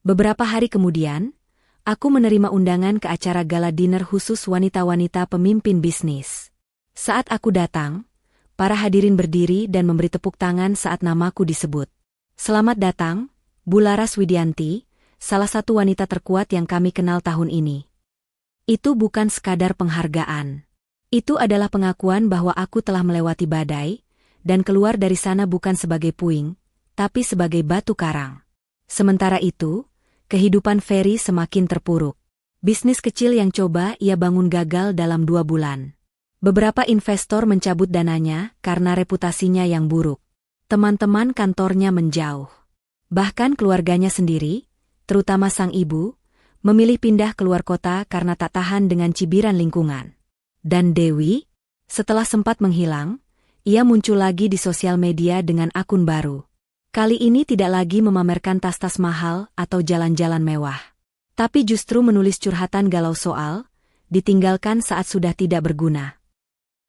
Beberapa hari kemudian, aku menerima undangan ke acara gala dinner khusus wanita-wanita pemimpin bisnis. Saat aku datang, para hadirin berdiri dan memberi tepuk tangan saat namaku disebut. Selamat datang, Bu Laras Widianti, salah satu wanita terkuat yang kami kenal tahun ini. Itu bukan sekadar penghargaan. Itu adalah pengakuan bahwa aku telah melewati badai, dan keluar dari sana bukan sebagai puing, tapi sebagai batu karang. Sementara itu, kehidupan Ferry semakin terpuruk. Bisnis kecil yang coba ia bangun gagal dalam 2 bulan. Beberapa investor mencabut dananya karena reputasinya yang buruk. Teman-teman kantornya menjauh. Bahkan keluarganya sendiri, terutama sang ibu, memilih pindah keluar kota karena tak tahan dengan cibiran lingkungan. Dan Dewi, setelah sempat menghilang, ia muncul lagi di sosial media dengan akun baru. Kali ini tidak lagi memamerkan tas-tas mahal atau jalan-jalan mewah. Tapi justru menulis curhatan galau soal, ditinggalkan saat sudah tidak berguna.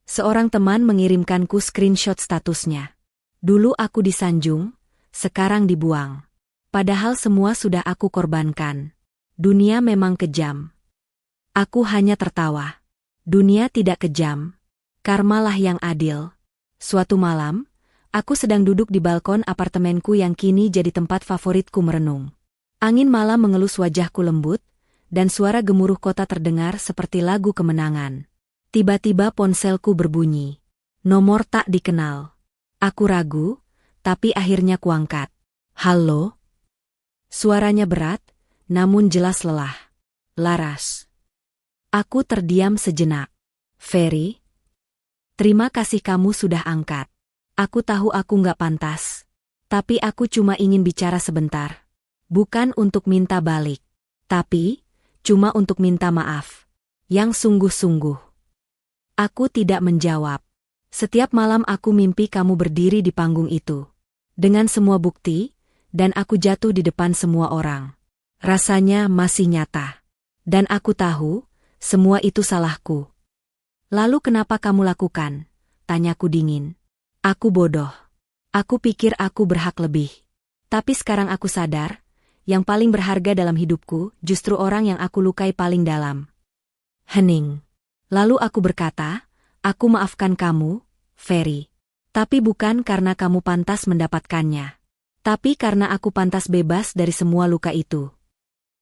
Seorang teman mengirimkanku screenshot statusnya. Dulu aku disanjung, sekarang dibuang. Padahal semua sudah aku korbankan. Dunia memang kejam. Aku hanya tertawa. Dunia tidak kejam. Karmalah yang adil. Suatu malam, aku sedang duduk di balkon apartemenku yang kini jadi tempat favoritku merenung. Angin malam mengelus wajahku lembut, dan suara gemuruh kota terdengar seperti lagu kemenangan. Tiba-tiba ponselku berbunyi. Nomor tak dikenal. Aku ragu, tapi akhirnya kuangkat. Halo? Suaranya berat, namun jelas lelah. Laras. Aku terdiam sejenak. Ferry? Terima kasih kamu sudah angkat. Aku tahu aku nggak pantas. Tapi aku cuma ingin bicara sebentar. Bukan untuk minta balik. Tapi, cuma untuk minta maaf. Yang sungguh-sungguh. Aku tidak menjawab. Setiap malam aku mimpi kamu berdiri di panggung itu. Dengan semua bukti, dan aku jatuh di depan semua orang. Rasanya masih nyata. Dan aku tahu, semua itu salahku. Lalu kenapa kamu lakukan? Tanyaku dingin. Aku bodoh. Aku pikir aku berhak lebih. Tapi sekarang aku sadar, yang paling berharga dalam hidupku justru orang yang aku lukai paling dalam. Hening. Lalu aku berkata, aku maafkan kamu, Ferry. Tapi bukan karena kamu pantas mendapatkannya. Tapi karena aku pantas bebas dari semua luka itu.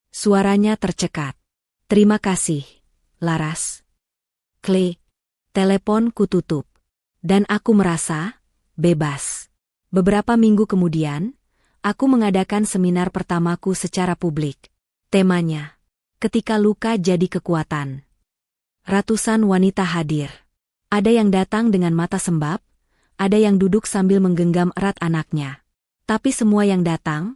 Suaranya tercekat. Terima kasih, Laras. Klik. Teleponku tutup. Dan aku merasa bebas. Beberapa minggu kemudian, aku mengadakan seminar pertamaku secara publik. Temanya, ketika luka jadi kekuatan. Ratusan wanita hadir. Ada yang datang dengan mata sembab, ada yang duduk sambil menggenggam erat anaknya. Tapi semua yang datang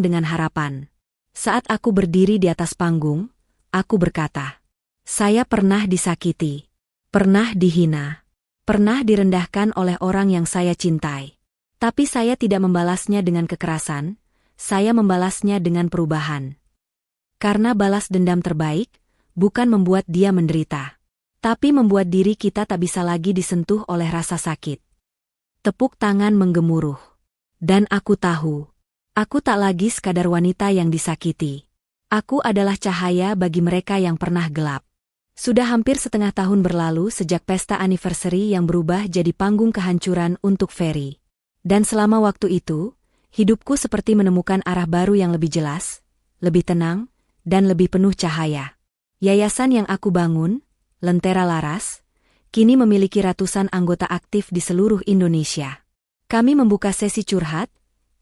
dengan harapan. Saat aku berdiri di atas panggung, aku berkata, saya pernah disakiti, pernah dihina, pernah direndahkan oleh orang yang saya cintai. Tapi saya tidak membalasnya dengan kekerasan, saya membalasnya dengan perubahan. Karena balas dendam terbaik, bukan membuat dia menderita, tapi membuat diri kita tak bisa lagi disentuh oleh rasa sakit. Tepuk tangan menggemuruh. Dan aku tahu, aku tak lagi sekadar wanita yang disakiti. Aku adalah cahaya bagi mereka yang pernah gelap. Sudah hampir setengah tahun berlalu sejak pesta anniversary yang berubah jadi panggung kehancuran untuk Ferry. Dan selama waktu itu, hidupku seperti menemukan arah baru yang lebih jelas, lebih tenang, dan lebih penuh cahaya. Yayasan yang aku bangun, Lentera Laras, kini memiliki ratusan anggota aktif di seluruh Indonesia. Kami membuka sesi curhat,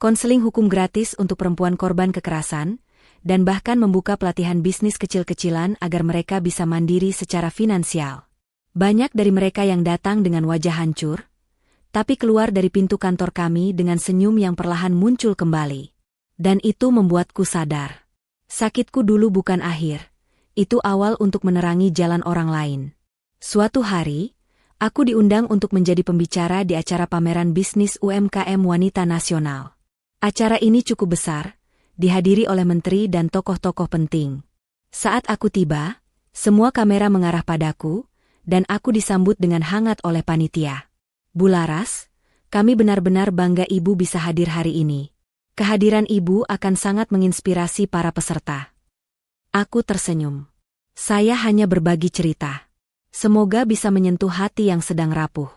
konseling hukum gratis untuk perempuan korban kekerasan, dan bahkan membuka pelatihan bisnis kecil-kecilan agar mereka bisa mandiri secara finansial. Banyak dari mereka yang datang dengan wajah hancur, tapi keluar dari pintu kantor kami dengan senyum yang perlahan muncul kembali. Dan itu membuatku sadar. Sakitku dulu bukan akhir, itu awal untuk menerangi jalan orang lain. Suatu hari, aku diundang untuk menjadi pembicara di acara pameran bisnis UMKM Wanita Nasional. Acara ini cukup besar, dihadiri oleh menteri dan tokoh-tokoh penting. Saat aku tiba, semua kamera mengarah padaku, dan aku disambut dengan hangat oleh panitia. Bu Laras, kami benar-benar bangga Ibu bisa hadir hari ini. Kehadiran Ibu akan sangat menginspirasi para peserta. Aku tersenyum. Saya hanya berbagi cerita. Semoga bisa menyentuh hati yang sedang rapuh.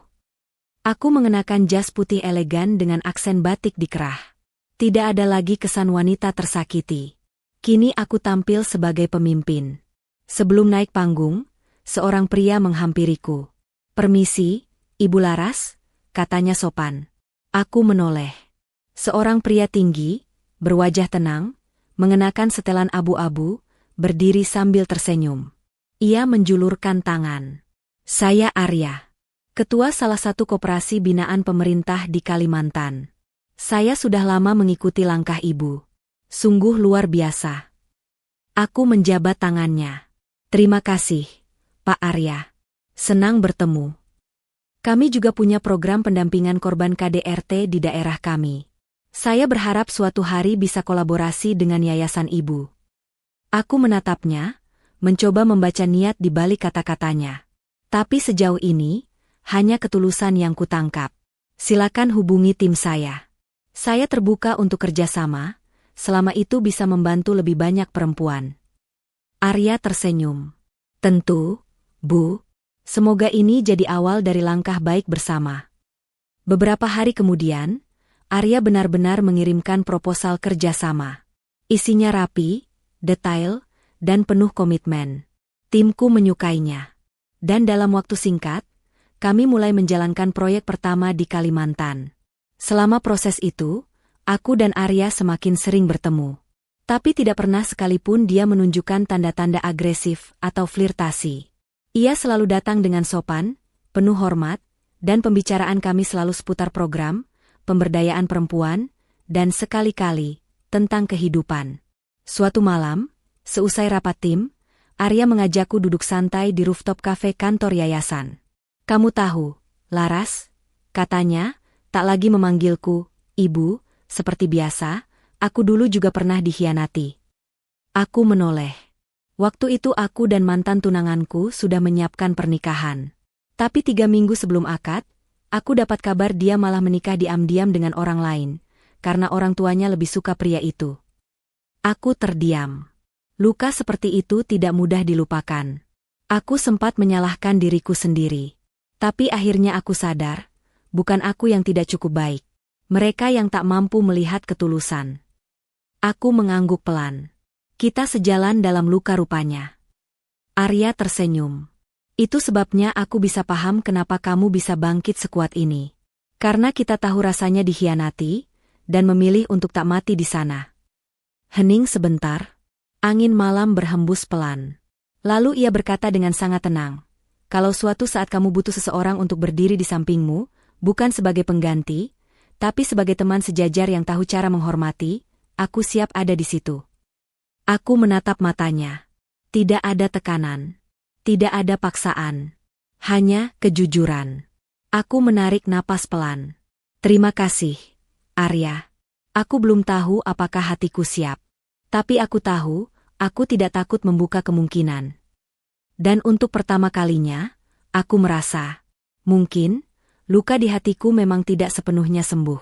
Aku mengenakan jas putih elegan dengan aksen batik dikerah. Tidak ada lagi kesan wanita tersakiti. Kini aku tampil sebagai pemimpin. Sebelum naik panggung, seorang pria menghampiriku. "Permisi, Ibu Laras," katanya sopan. Aku menoleh. Seorang pria tinggi, berwajah tenang, mengenakan setelan abu-abu, berdiri sambil tersenyum. Ia menjulurkan tangan. "Saya Arya, ketua salah satu koperasi binaan pemerintah di Kalimantan. Saya sudah lama mengikuti langkah Ibu. Sungguh luar biasa." Aku menjabat tangannya. "Terima kasih, Pak Arya. Senang bertemu. Kami juga punya program pendampingan korban KDRT di daerah kami. Saya berharap suatu hari bisa kolaborasi dengan yayasan Ibu." Aku menatapnya, mencoba membaca niat di balik kata-katanya. Tapi sejauh ini, hanya ketulusan yang kutangkap. "Silakan hubungi tim saya. Saya terbuka untuk kerjasama, selama itu bisa membantu lebih banyak perempuan." Arya tersenyum. "Tentu, Bu. Semoga ini jadi awal dari langkah baik bersama." Beberapa hari kemudian, Arya benar-benar mengirimkan proposal kerjasama. Isinya rapi, detail, dan penuh komitmen. Timku menyukainya. Dan dalam waktu singkat, kami mulai menjalankan proyek pertama di Kalimantan. Selama proses itu, aku dan Arya semakin sering bertemu. Tapi tidak pernah sekalipun dia menunjukkan tanda-tanda agresif atau flirtasi. Ia selalu datang dengan sopan, penuh hormat, dan pembicaraan kami selalu seputar program, pemberdayaan perempuan, dan sekali-kali, tentang kehidupan. Suatu malam, seusai rapat tim, Arya mengajakku duduk santai di rooftop kafe kantor yayasan. "Kamu tahu, Laras," katanya, tak lagi memanggilku Ibu, seperti biasa, "aku dulu juga pernah dikhianati." Aku menoleh. Waktu itu aku dan mantan tunanganku sudah menyiapkan pernikahan. Tapi 3 minggu sebelum akad, aku dapat kabar dia malah menikah diam-diam dengan orang lain, karena orang tuanya lebih suka pria itu. Aku terdiam. Luka seperti itu tidak mudah dilupakan. Aku sempat menyalahkan diriku sendiri. Tapi akhirnya aku sadar, bukan aku yang tidak cukup baik. Mereka yang tak mampu melihat ketulusan. Aku mengangguk pelan. "Kita sejalan dalam luka rupanya." Arya tersenyum. "Itu sebabnya aku bisa paham kenapa kamu bisa bangkit sekuat ini. Karena kita tahu rasanya dikhianati, dan memilih untuk tak mati di sana." Hening sebentar. Angin malam berhembus pelan. Lalu ia berkata dengan sangat tenang, "Kalau suatu saat kamu butuh seseorang untuk berdiri di sampingmu, bukan sebagai pengganti, tapi sebagai teman sejajar yang tahu cara menghormati, aku siap ada di situ." Aku menatap matanya. Tidak ada tekanan. Tidak ada paksaan. Hanya kejujuran. Aku menarik napas pelan. "Terima kasih, Arya. Aku belum tahu apakah hatiku siap. Tapi aku tahu, aku tidak takut membuka kemungkinan." Dan untuk pertama kalinya, aku merasa, mungkin, luka di hatiku memang tidak sepenuhnya sembuh.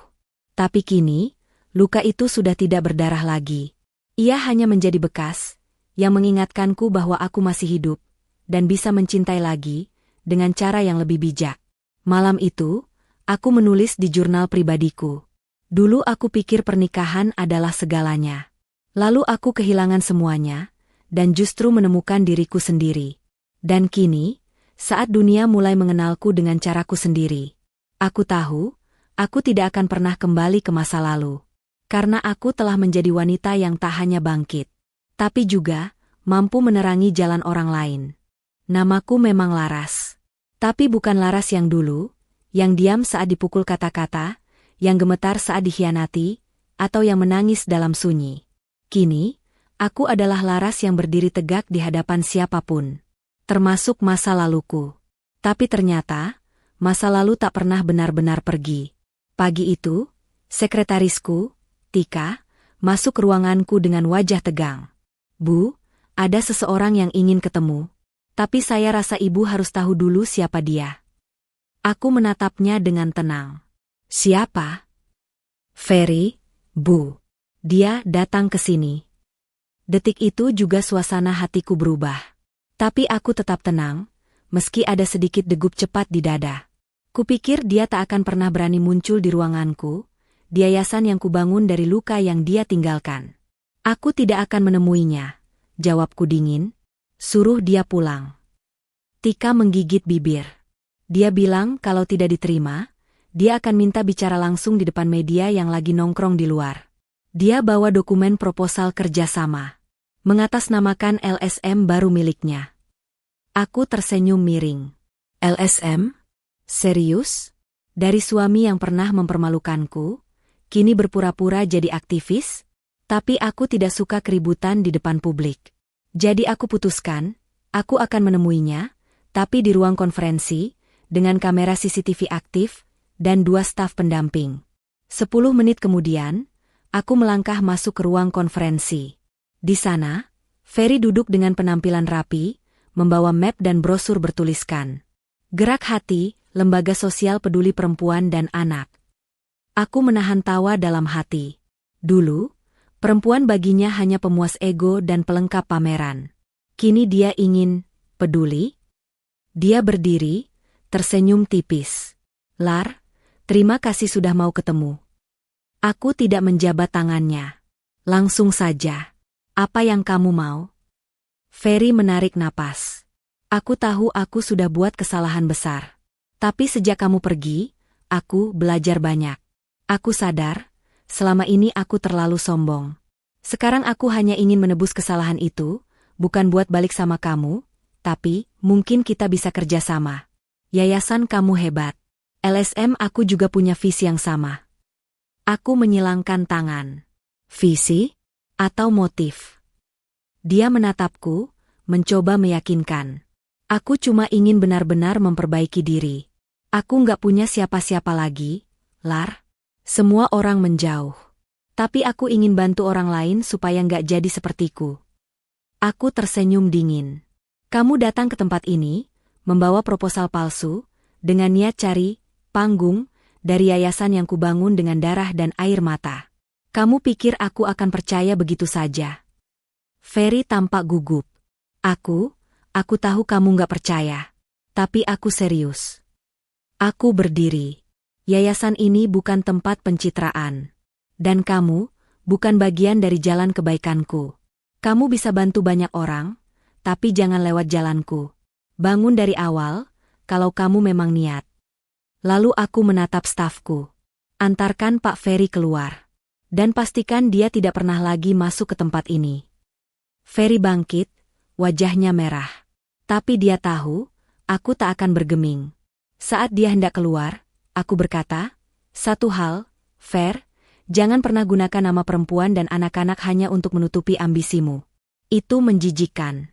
Tapi kini, luka itu sudah tidak berdarah lagi. Ia hanya menjadi bekas, yang mengingatkanku bahwa aku masih hidup, dan bisa mencintai lagi, dengan cara yang lebih bijak. Malam itu, Aku menulis di jurnal pribadiku. Dulu aku pikir pernikahan adalah segalanya. Lalu aku kehilangan semuanya, dan justru menemukan diriku sendiri. Dan kini, saat dunia mulai mengenalku dengan caraku sendiri, aku tahu, aku tidak akan pernah kembali ke masa lalu. Karena aku telah menjadi wanita yang tak hanya bangkit, tapi juga mampu menerangi jalan orang lain. Namaku memang Laras. Tapi bukan Laras yang dulu, yang diam saat dipukul kata-kata, yang gemetar saat dikhianati, atau yang menangis dalam sunyi. Kini, aku adalah Laras yang berdiri tegak di hadapan siapapun, termasuk masa laluku. Tapi ternyata, masa lalu tak pernah benar-benar pergi. Pagi itu, sekretarisku, Tika, masuk ke ruanganku dengan wajah tegang. "Bu, ada seseorang yang ingin ketemu. Tapi saya rasa ibu harus tahu dulu siapa dia." Aku menatapnya dengan tenang. "Siapa?" "Ferry, Bu. Dia datang ke sini." Detik itu juga suasana hatiku berubah. Tapi aku tetap tenang, meski ada sedikit degup cepat di dada. Kupikir dia tak akan pernah berani muncul di ruanganku, di yayasan yang kubangun dari luka yang dia tinggalkan. "Aku tidak akan menemuinya," jawabku dingin. "Suruh dia pulang." Tika menggigit bibir. Dia bilang kalau tidak diterima, dia akan minta bicara langsung di depan media yang lagi nongkrong di luar. Dia bawa dokumen proposal kerjasama, mengatasnamakan LSM baru miliknya. Aku tersenyum miring. LSM? Serius? Dari suami yang pernah mempermalukanku, kini berpura-pura jadi aktivis? Tapi aku tidak suka keributan di depan publik. Jadi aku putuskan, aku akan menemuinya, tapi di ruang konferensi, dengan kamera CCTV aktif, dan 2 staf pendamping. 10 menit kemudian, aku melangkah masuk ke ruang konferensi. Di sana, Ferry duduk dengan penampilan rapi, membawa map dan brosur bertuliskan Gerak Hati, Lembaga Sosial Peduli Perempuan dan Anak. Aku menahan tawa dalam hati. Dulu, perempuan baginya hanya pemuas ego dan pelengkap pameran. Kini dia ingin peduli. Dia berdiri, tersenyum tipis. "Lar, terima kasih sudah mau ketemu." Aku tidak menjabat tangannya. "Langsung saja. Apa yang kamu mau?" Ferry menarik napas. "Aku tahu aku sudah buat kesalahan besar. Tapi sejak kamu pergi, aku belajar banyak. Aku sadar, selama ini aku terlalu sombong. Sekarang aku hanya ingin menebus kesalahan itu, bukan buat balik sama kamu, tapi mungkin kita bisa kerja sama. Yayasan kamu hebat. LSM aku juga punya visi yang sama." Aku menyilangkan tangan. "Visi? Atau motif?" Dia menatapku, mencoba meyakinkan. "Aku cuma ingin benar-benar memperbaiki diri. Aku nggak punya siapa-siapa lagi, Lar. Semua orang menjauh. Tapi aku ingin bantu orang lain supaya nggak jadi sepertiku." Aku tersenyum dingin. "Kamu datang ke tempat ini, membawa proposal palsu, dengan niat cari panggung, dari yayasan yang kubangun dengan darah dan air mata. Kamu pikir aku akan percaya begitu saja?" Ferry tampak gugup. Aku tahu kamu nggak percaya. Tapi aku serius." Aku berdiri. "Yayasan ini bukan tempat pencitraan. Dan kamu, bukan bagian dari jalan kebaikanku. Kamu bisa bantu banyak orang, tapi jangan lewat jalanku. Bangun dari awal, kalau kamu memang niat." Lalu aku menatap stafku. "Antarkan Pak Ferry keluar. Dan pastikan dia tidak pernah lagi masuk ke tempat ini." Ferry bangkit, wajahnya merah. Tapi dia tahu, aku tak akan bergeming. Saat dia hendak keluar, aku berkata, "Satu hal, Fer, jangan pernah gunakan nama perempuan dan anak-anak hanya untuk menutupi ambisimu. Itu menjijikkan."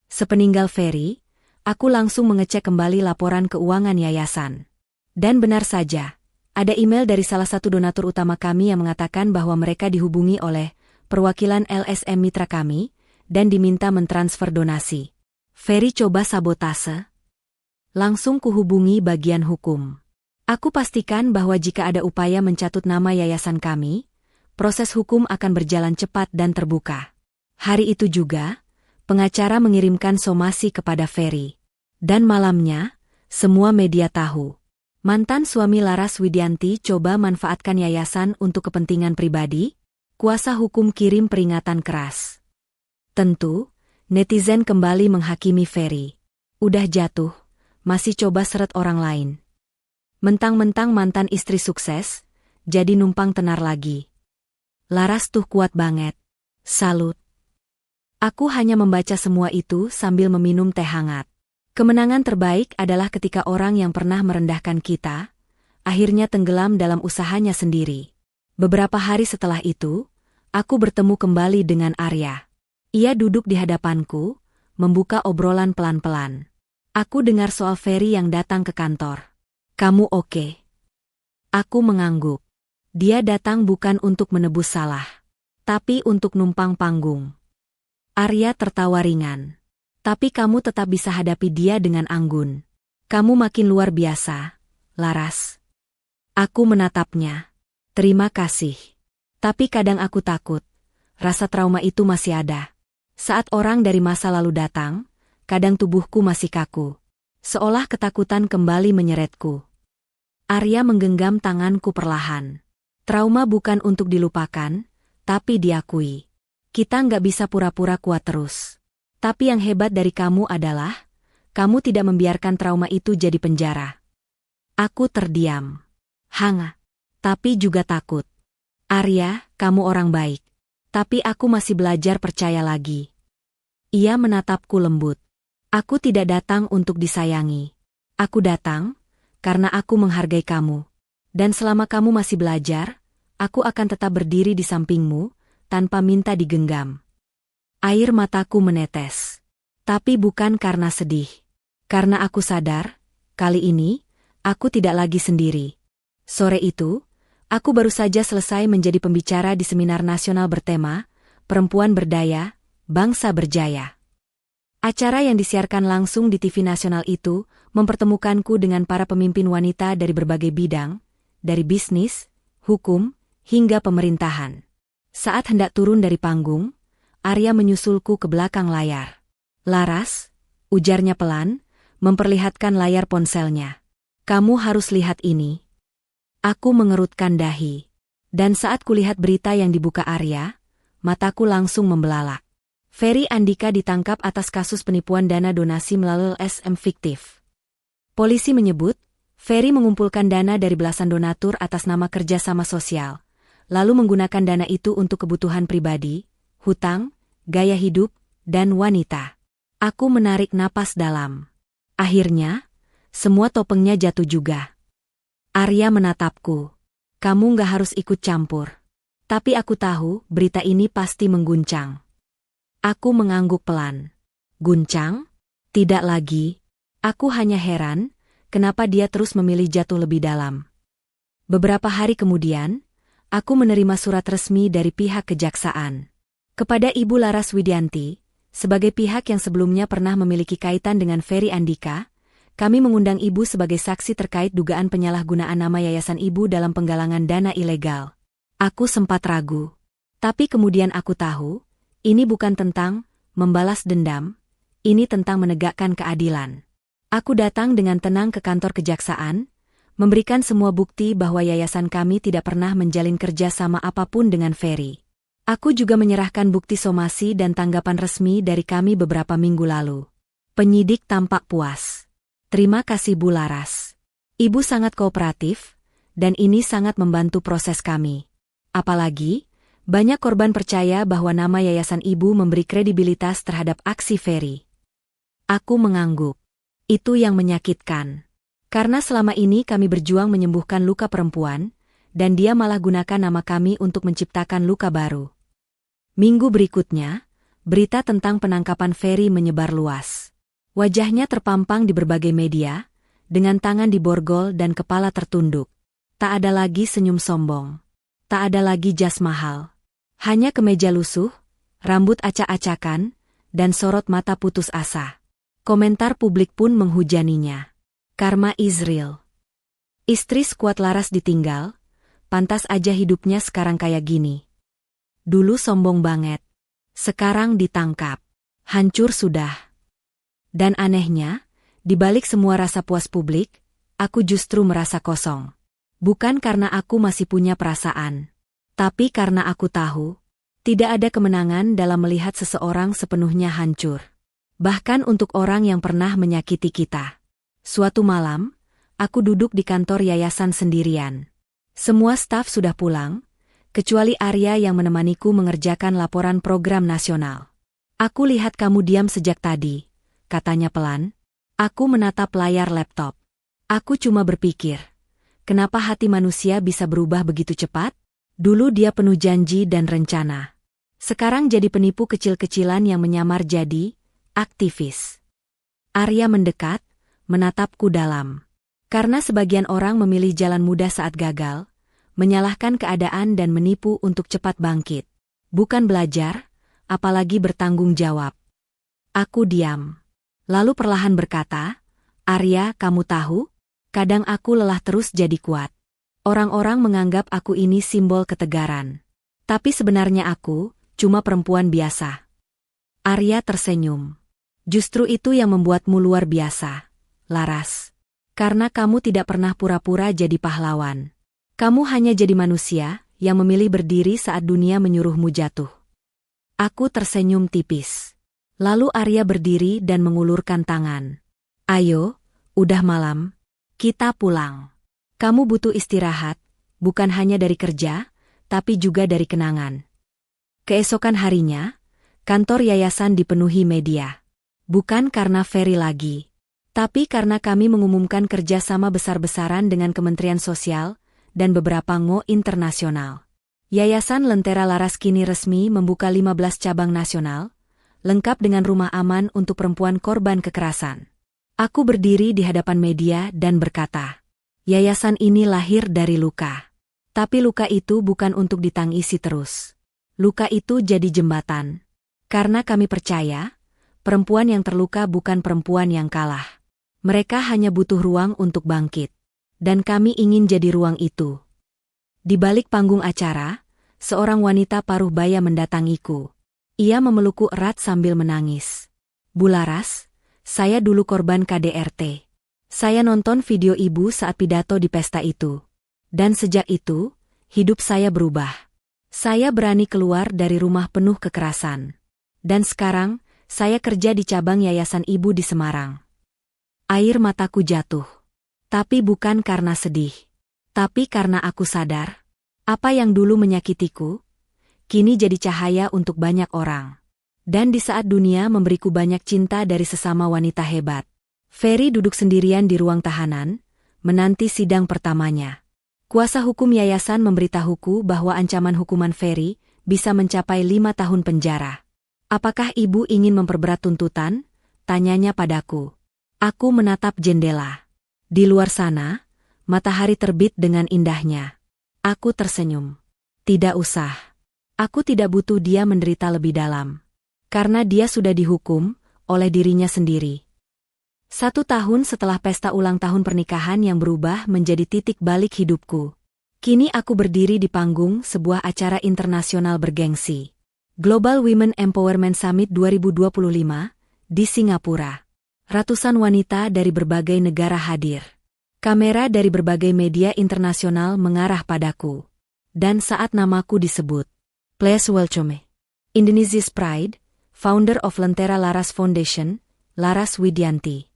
Sepeninggal Ferry, aku langsung mengecek kembali laporan keuangan yayasan. Dan benar saja, ada email dari salah satu donatur utama kami yang mengatakan bahwa mereka dihubungi oleh perwakilan LSM mitra kami, dan diminta mentransfer donasi. Ferry coba sabotase? Langsung kuhubungi bagian hukum. Aku pastikan bahwa jika ada upaya mencatut nama yayasan kami, proses hukum akan berjalan cepat dan terbuka. Hari itu juga, pengacara mengirimkan somasi kepada Ferry. Dan malamnya, semua media tahu Mantan suami Laras Widianti coba manfaatkan yayasan untuk kepentingan pribadi? Kuasa hukum kirim peringatan keras. Tentu, netizen kembali menghakimi Ferry. Udah jatuh, masih coba seret orang lain. Mentang-mentang mantan istri sukses, jadi numpang tenar lagi. Laras tuh kuat banget. Salut. Aku hanya membaca semua itu sambil meminum teh hangat. Kemenangan terbaik adalah ketika orang yang pernah merendahkan kita, akhirnya tenggelam dalam usahanya sendiri. Beberapa hari setelah itu, aku bertemu kembali dengan Arya. Ia duduk di hadapanku, membuka obrolan pelan-pelan. Aku dengar soal Ferry yang datang ke kantor. Kamu oke? Aku mengangguk. Dia datang bukan untuk menebus salah, tapi untuk numpang panggung. Arya tertawa ringan. Tapi kamu tetap bisa hadapi dia dengan anggun. Kamu makin luar biasa, Laras. Aku menatapnya. Terima kasih. Tapi kadang aku takut. Rasa trauma itu masih ada. Saat orang dari masa lalu datang, kadang tubuhku masih kaku. Seolah ketakutan kembali menyeretku. Arya menggenggam tanganku perlahan. Trauma bukan untuk dilupakan, tapi diakui. Kita nggak bisa pura-pura kuat terus. Tapi yang hebat dari kamu adalah, kamu tidak membiarkan trauma itu jadi penjara. Aku terdiam. Hanga. Tapi juga takut. Arya, kamu orang baik. Tapi aku masih belajar percaya lagi. Ia menatapku lembut. Aku tidak datang untuk disayangi. Aku datang, karena aku menghargai kamu. Dan selama kamu masih belajar, aku akan tetap berdiri di sampingmu, tanpa minta digenggam. Air mataku menetes. Tapi bukan karena sedih. Karena aku sadar, kali ini, aku tidak lagi sendiri. Sore itu, aku baru saja selesai menjadi pembicara di seminar nasional bertema, Perempuan Berdaya, Bangsa Berjaya. Acara yang disiarkan langsung di TV nasional itu, mempertemukanku dengan para pemimpin wanita dari berbagai bidang, dari bisnis, hukum, hingga pemerintahan. Saat hendak turun dari panggung, Arya menyusulku ke belakang layar. Laras, ujarnya pelan, memperlihatkan layar ponselnya. Kamu harus lihat ini. Aku mengerutkan dahi. Dan saat kulihat berita yang dibuka Arya, mataku langsung membelalak. Ferry Andika ditangkap atas kasus penipuan dana donasi melalui LSM fiktif. Polisi menyebut, Ferry mengumpulkan dana dari belasan donatur atas nama kerjasama sosial, lalu menggunakan dana itu untuk kebutuhan pribadi, hutang, gaya hidup, dan wanita. Aku menarik napas dalam. Akhirnya, semua topengnya jatuh juga. Arya menatapku. Kamu nggak harus ikut campur. Tapi aku tahu berita ini pasti mengguncang. Aku mengangguk pelan. Guncang? Tidak lagi. Aku hanya heran, kenapa dia terus memilih jatuh lebih dalam. Beberapa hari kemudian, aku menerima surat resmi dari pihak kejaksaan. Kepada Ibu Laras Widianti, sebagai pihak yang sebelumnya pernah memiliki kaitan dengan Ferry Andika, kami mengundang Ibu sebagai saksi terkait dugaan penyalahgunaan nama yayasan Ibu dalam penggalangan dana ilegal. Aku sempat ragu. Tapi kemudian aku tahu, ini bukan tentang membalas dendam, ini tentang menegakkan keadilan. Aku datang dengan tenang ke kantor kejaksaan, memberikan semua bukti bahwa yayasan kami tidak pernah menjalin kerja sama apapun dengan Ferry. Aku juga menyerahkan bukti somasi dan tanggapan resmi dari kami beberapa minggu lalu. Penyidik tampak puas. Terima kasih Bu Laras. Ibu sangat kooperatif, dan ini sangat membantu proses kami. Apalagi, banyak korban percaya bahwa nama yayasan Ibu memberi kredibilitas terhadap aksi Ferry. Aku mengangguk. Itu yang menyakitkan. Karena selama ini kami berjuang menyembuhkan luka perempuan, dan dia malah gunakan nama kami untuk menciptakan luka baru. Minggu berikutnya, berita tentang penangkapan Ferry menyebar luas. Wajahnya terpampang di berbagai media, dengan tangan diborgol dan kepala tertunduk. Tak ada lagi senyum sombong. Tak ada lagi jas mahal. Hanya kemeja lusuh, rambut acak-acakan, dan sorot mata putus asa. Komentar publik pun menghujaninya. Karma is real. Istri sekuat Laras ditinggal, pantas aja hidupnya sekarang kayak gini. Dulu sombong banget. Sekarang ditangkap. Hancur sudah. Dan anehnya, di balik semua rasa puas publik, aku justru merasa kosong. Bukan karena aku masih punya perasaan, tapi karena aku tahu, tidak ada kemenangan dalam melihat seseorang sepenuhnya hancur. Bahkan untuk orang yang pernah menyakiti kita. Suatu malam, aku duduk di kantor yayasan sendirian. Semua staf sudah pulang, kecuali Arya yang menemaniku mengerjakan laporan program nasional. Aku lihat kamu diam sejak tadi, katanya pelan. Aku menatap layar laptop. Aku cuma berpikir, kenapa hati manusia bisa berubah begitu cepat? Dulu dia penuh janji dan rencana. Sekarang jadi penipu kecil-kecilan yang menyamar jadi aktivis. Arya mendekat, menatapku dalam. Karena sebagian orang memilih jalan mudah saat gagal, menyalahkan keadaan dan menipu untuk cepat bangkit. Bukan belajar, apalagi bertanggung jawab. Aku diam. Lalu perlahan berkata, Arya, kamu tahu? Kadang aku lelah terus jadi kuat. Orang-orang menganggap aku ini simbol ketegaran. Tapi sebenarnya aku cuma perempuan biasa. Arya tersenyum. Justru itu yang membuatmu luar biasa, Laras. Karena kamu tidak pernah pura-pura jadi pahlawan. Kamu hanya jadi manusia yang memilih berdiri saat dunia menyuruhmu jatuh. Aku tersenyum tipis. Lalu Arya berdiri dan mengulurkan tangan. Ayo, udah malam. Kita pulang. Kamu butuh istirahat, bukan hanya dari kerja, tapi juga dari kenangan. Keesokan harinya, kantor yayasan dipenuhi media. Bukan karena Ferry lagi, tapi karena kami mengumumkan kerjasama besar-besaran dengan Kementerian Sosial dan beberapa NGO internasional. Yayasan Lentera Laras kini resmi membuka 15 cabang nasional, lengkap dengan rumah aman untuk perempuan korban kekerasan. Aku berdiri di hadapan media dan berkata, yayasan ini lahir dari luka. Tapi luka itu bukan untuk ditangisi terus. Luka itu jadi jembatan. Karena kami percaya, perempuan yang terluka bukan perempuan yang kalah. Mereka hanya butuh ruang untuk bangkit. Dan kami ingin jadi ruang itu. Di balik panggung acara, seorang wanita paruh baya mendatangiku. Ia memelukku erat sambil menangis. Bu Laras, saya dulu korban KDRT. Saya nonton video ibu saat pidato di pesta itu. Dan sejak itu, hidup saya berubah. Saya berani keluar dari rumah penuh kekerasan. Dan sekarang, saya kerja di cabang yayasan ibu di Semarang. Air mataku jatuh. Tapi bukan karena sedih. Tapi karena aku sadar, apa yang dulu menyakitiku, kini jadi cahaya untuk banyak orang. Dan di saat dunia memberiku banyak cinta dari sesama wanita hebat. Ferry duduk sendirian di ruang tahanan, menanti sidang pertamanya. Kuasa hukum yayasan memberitahuku bahwa ancaman hukuman Ferry bisa mencapai 5 tahun penjara. Apakah ibu ingin memperberat tuntutan? Tanyanya padaku. Aku menatap jendela. Di luar sana, matahari terbit dengan indahnya. Aku tersenyum. Tidak usah. Aku tidak butuh dia menderita lebih dalam. Karena dia sudah dihukum oleh dirinya sendiri. 1 tahun setelah pesta ulang tahun pernikahan yang berubah menjadi titik balik hidupku. Kini aku berdiri di panggung sebuah acara internasional bergengsi. Global Women Empowerment Summit 2025 di Singapura. Ratusan wanita dari berbagai negara hadir. Kamera dari berbagai media internasional mengarah padaku. Dan saat namaku disebut, Please welcome Indonesia's Pride, founder of Lentera Laras Foundation, Laras Widianti.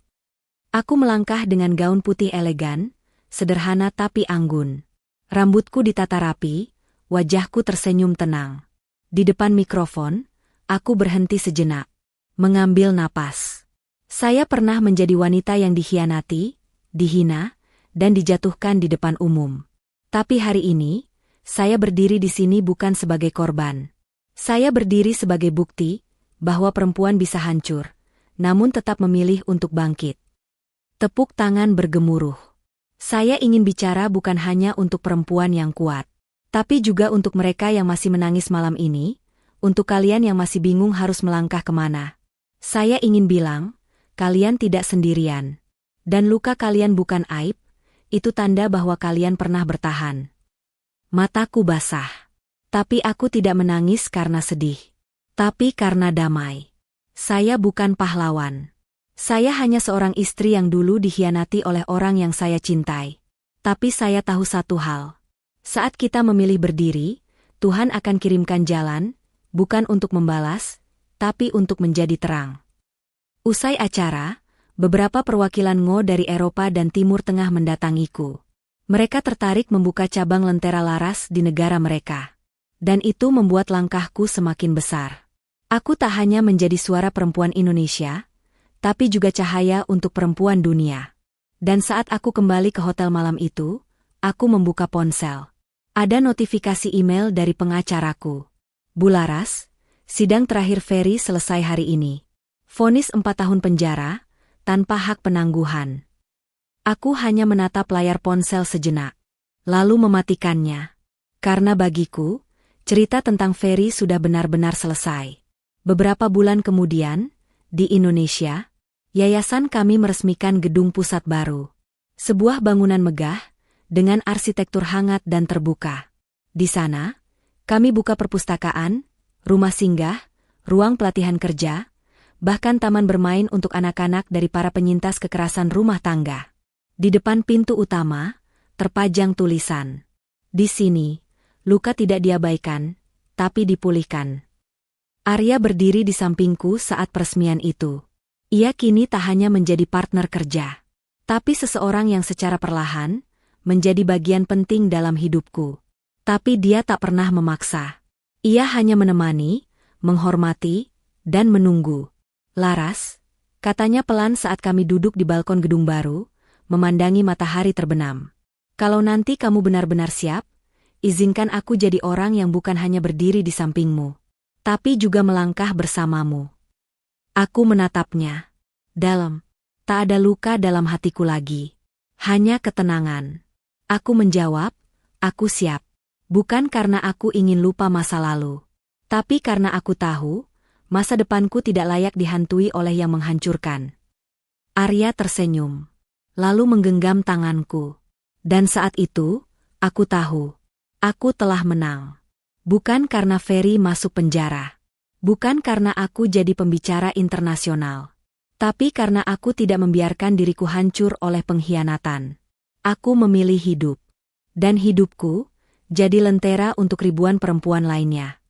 Aku melangkah dengan gaun putih elegan, sederhana tapi anggun. Rambutku ditata rapi, wajahku tersenyum tenang. Di depan mikrofon, aku berhenti sejenak, mengambil napas. Saya pernah menjadi wanita yang dikhianati, dihina, dan dijatuhkan di depan umum. Tapi hari ini, saya berdiri di sini bukan sebagai korban. Saya berdiri sebagai bukti bahwa perempuan bisa hancur, namun tetap memilih untuk bangkit. Tepuk tangan bergemuruh. Saya ingin bicara bukan hanya untuk perempuan yang kuat, tapi juga untuk mereka yang masih menangis malam ini, untuk kalian yang masih bingung harus melangkah kemana. Saya ingin bilang, kalian tidak sendirian. Dan luka kalian bukan aib, itu tanda bahwa kalian pernah bertahan. Mataku basah. Tapi aku tidak menangis karena sedih. Tapi karena damai. Saya bukan pahlawan. Saya hanya seorang istri yang dulu dikhianati oleh orang yang saya cintai. Tapi saya tahu satu hal. Saat kita memilih berdiri, Tuhan akan kirimkan jalan, bukan untuk membalas, tapi untuk menjadi terang. Usai acara, beberapa perwakilan Ngo dari Eropa dan Timur Tengah mendatangiku. Mereka tertarik membuka cabang Lentera Laras di negara mereka. Dan itu membuat langkahku semakin besar. Aku tak hanya menjadi suara perempuan Indonesia, tapi juga cahaya untuk perempuan dunia. Dan saat aku kembali ke hotel malam itu, aku membuka ponsel. Ada notifikasi email dari pengacaraku. Bu Laras, sidang terakhir Ferry selesai hari ini. Vonis 4 tahun penjara, tanpa hak penangguhan. Aku hanya menatap layar ponsel sejenak, lalu mematikannya. Karena bagiku, cerita tentang Ferry sudah benar-benar selesai. Beberapa bulan kemudian, di Indonesia, yayasan kami meresmikan gedung pusat baru. Sebuah bangunan megah, dengan arsitektur hangat dan terbuka. Di sana, kami buka perpustakaan, rumah singgah, ruang pelatihan kerja, bahkan taman bermain untuk anak-anak dari para penyintas kekerasan rumah tangga. Di depan pintu utama, terpajang tulisan. Di sini, luka tidak diabaikan, tapi dipulihkan. Arya berdiri di sampingku saat peresmian itu. Ia kini tak hanya menjadi partner kerja, tapi seseorang yang secara perlahan menjadi bagian penting dalam hidupku. Tapi dia tak pernah memaksa. Ia hanya menemani, menghormati, dan menunggu. Laras, katanya pelan saat kami duduk di balkon gedung baru, memandangi matahari terbenam. Kalau nanti kamu benar-benar siap, izinkan aku jadi orang yang bukan hanya berdiri di sampingmu, tapi juga melangkah bersamamu. Aku menatapnya. Dalam. Tak ada luka dalam hatiku lagi. Hanya ketenangan. Aku menjawab, aku siap. Bukan karena aku ingin lupa masa lalu. Tapi karena aku tahu, masa depanku tidak layak dihantui oleh yang menghancurkan. Arya tersenyum. Lalu menggenggam tanganku. Dan saat itu, aku tahu. Aku telah menang. Bukan karena Ferry masuk penjara. Bukan karena aku jadi pembicara internasional. Tapi karena aku tidak membiarkan diriku hancur oleh pengkhianatan. Aku memilih hidup. Dan hidupku jadi lentera untuk ribuan perempuan lainnya.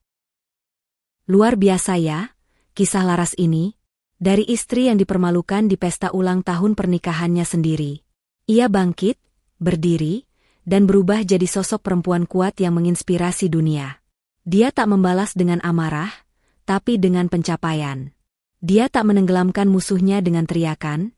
Luar biasa ya, kisah Laras ini. Dari istri yang dipermalukan di pesta ulang tahun pernikahannya sendiri. Ia bangkit, berdiri, dan berubah jadi sosok perempuan kuat yang menginspirasi dunia. Dia tak membalas dengan amarah, tapi dengan pencapaian. Dia tak menenggelamkan musuhnya dengan teriakan,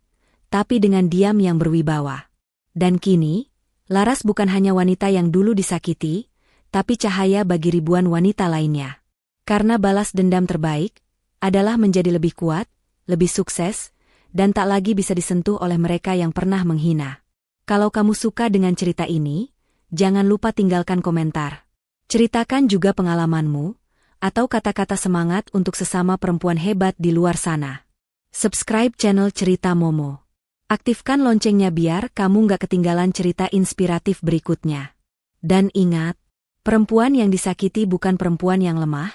tapi dengan diam yang berwibawa. Dan kini, Laras bukan hanya wanita yang dulu disakiti, tapi cahaya bagi ribuan wanita lainnya. Karena balas dendam terbaik adalah menjadi lebih kuat, lebih sukses, dan tak lagi bisa disentuh oleh mereka yang pernah menghina. Kalau kamu suka dengan cerita ini, jangan lupa tinggalkan komentar. Ceritakan juga pengalamanmu, atau kata-kata semangat untuk sesama perempuan hebat di luar sana. Subscribe channel Cerita Momo. Aktifkan loncengnya biar kamu nggak ketinggalan cerita inspiratif berikutnya. Dan ingat, perempuan yang disakiti bukan perempuan yang lemah,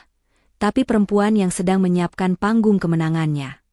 tapi perempuan yang sedang menyiapkan panggung kemenangannya.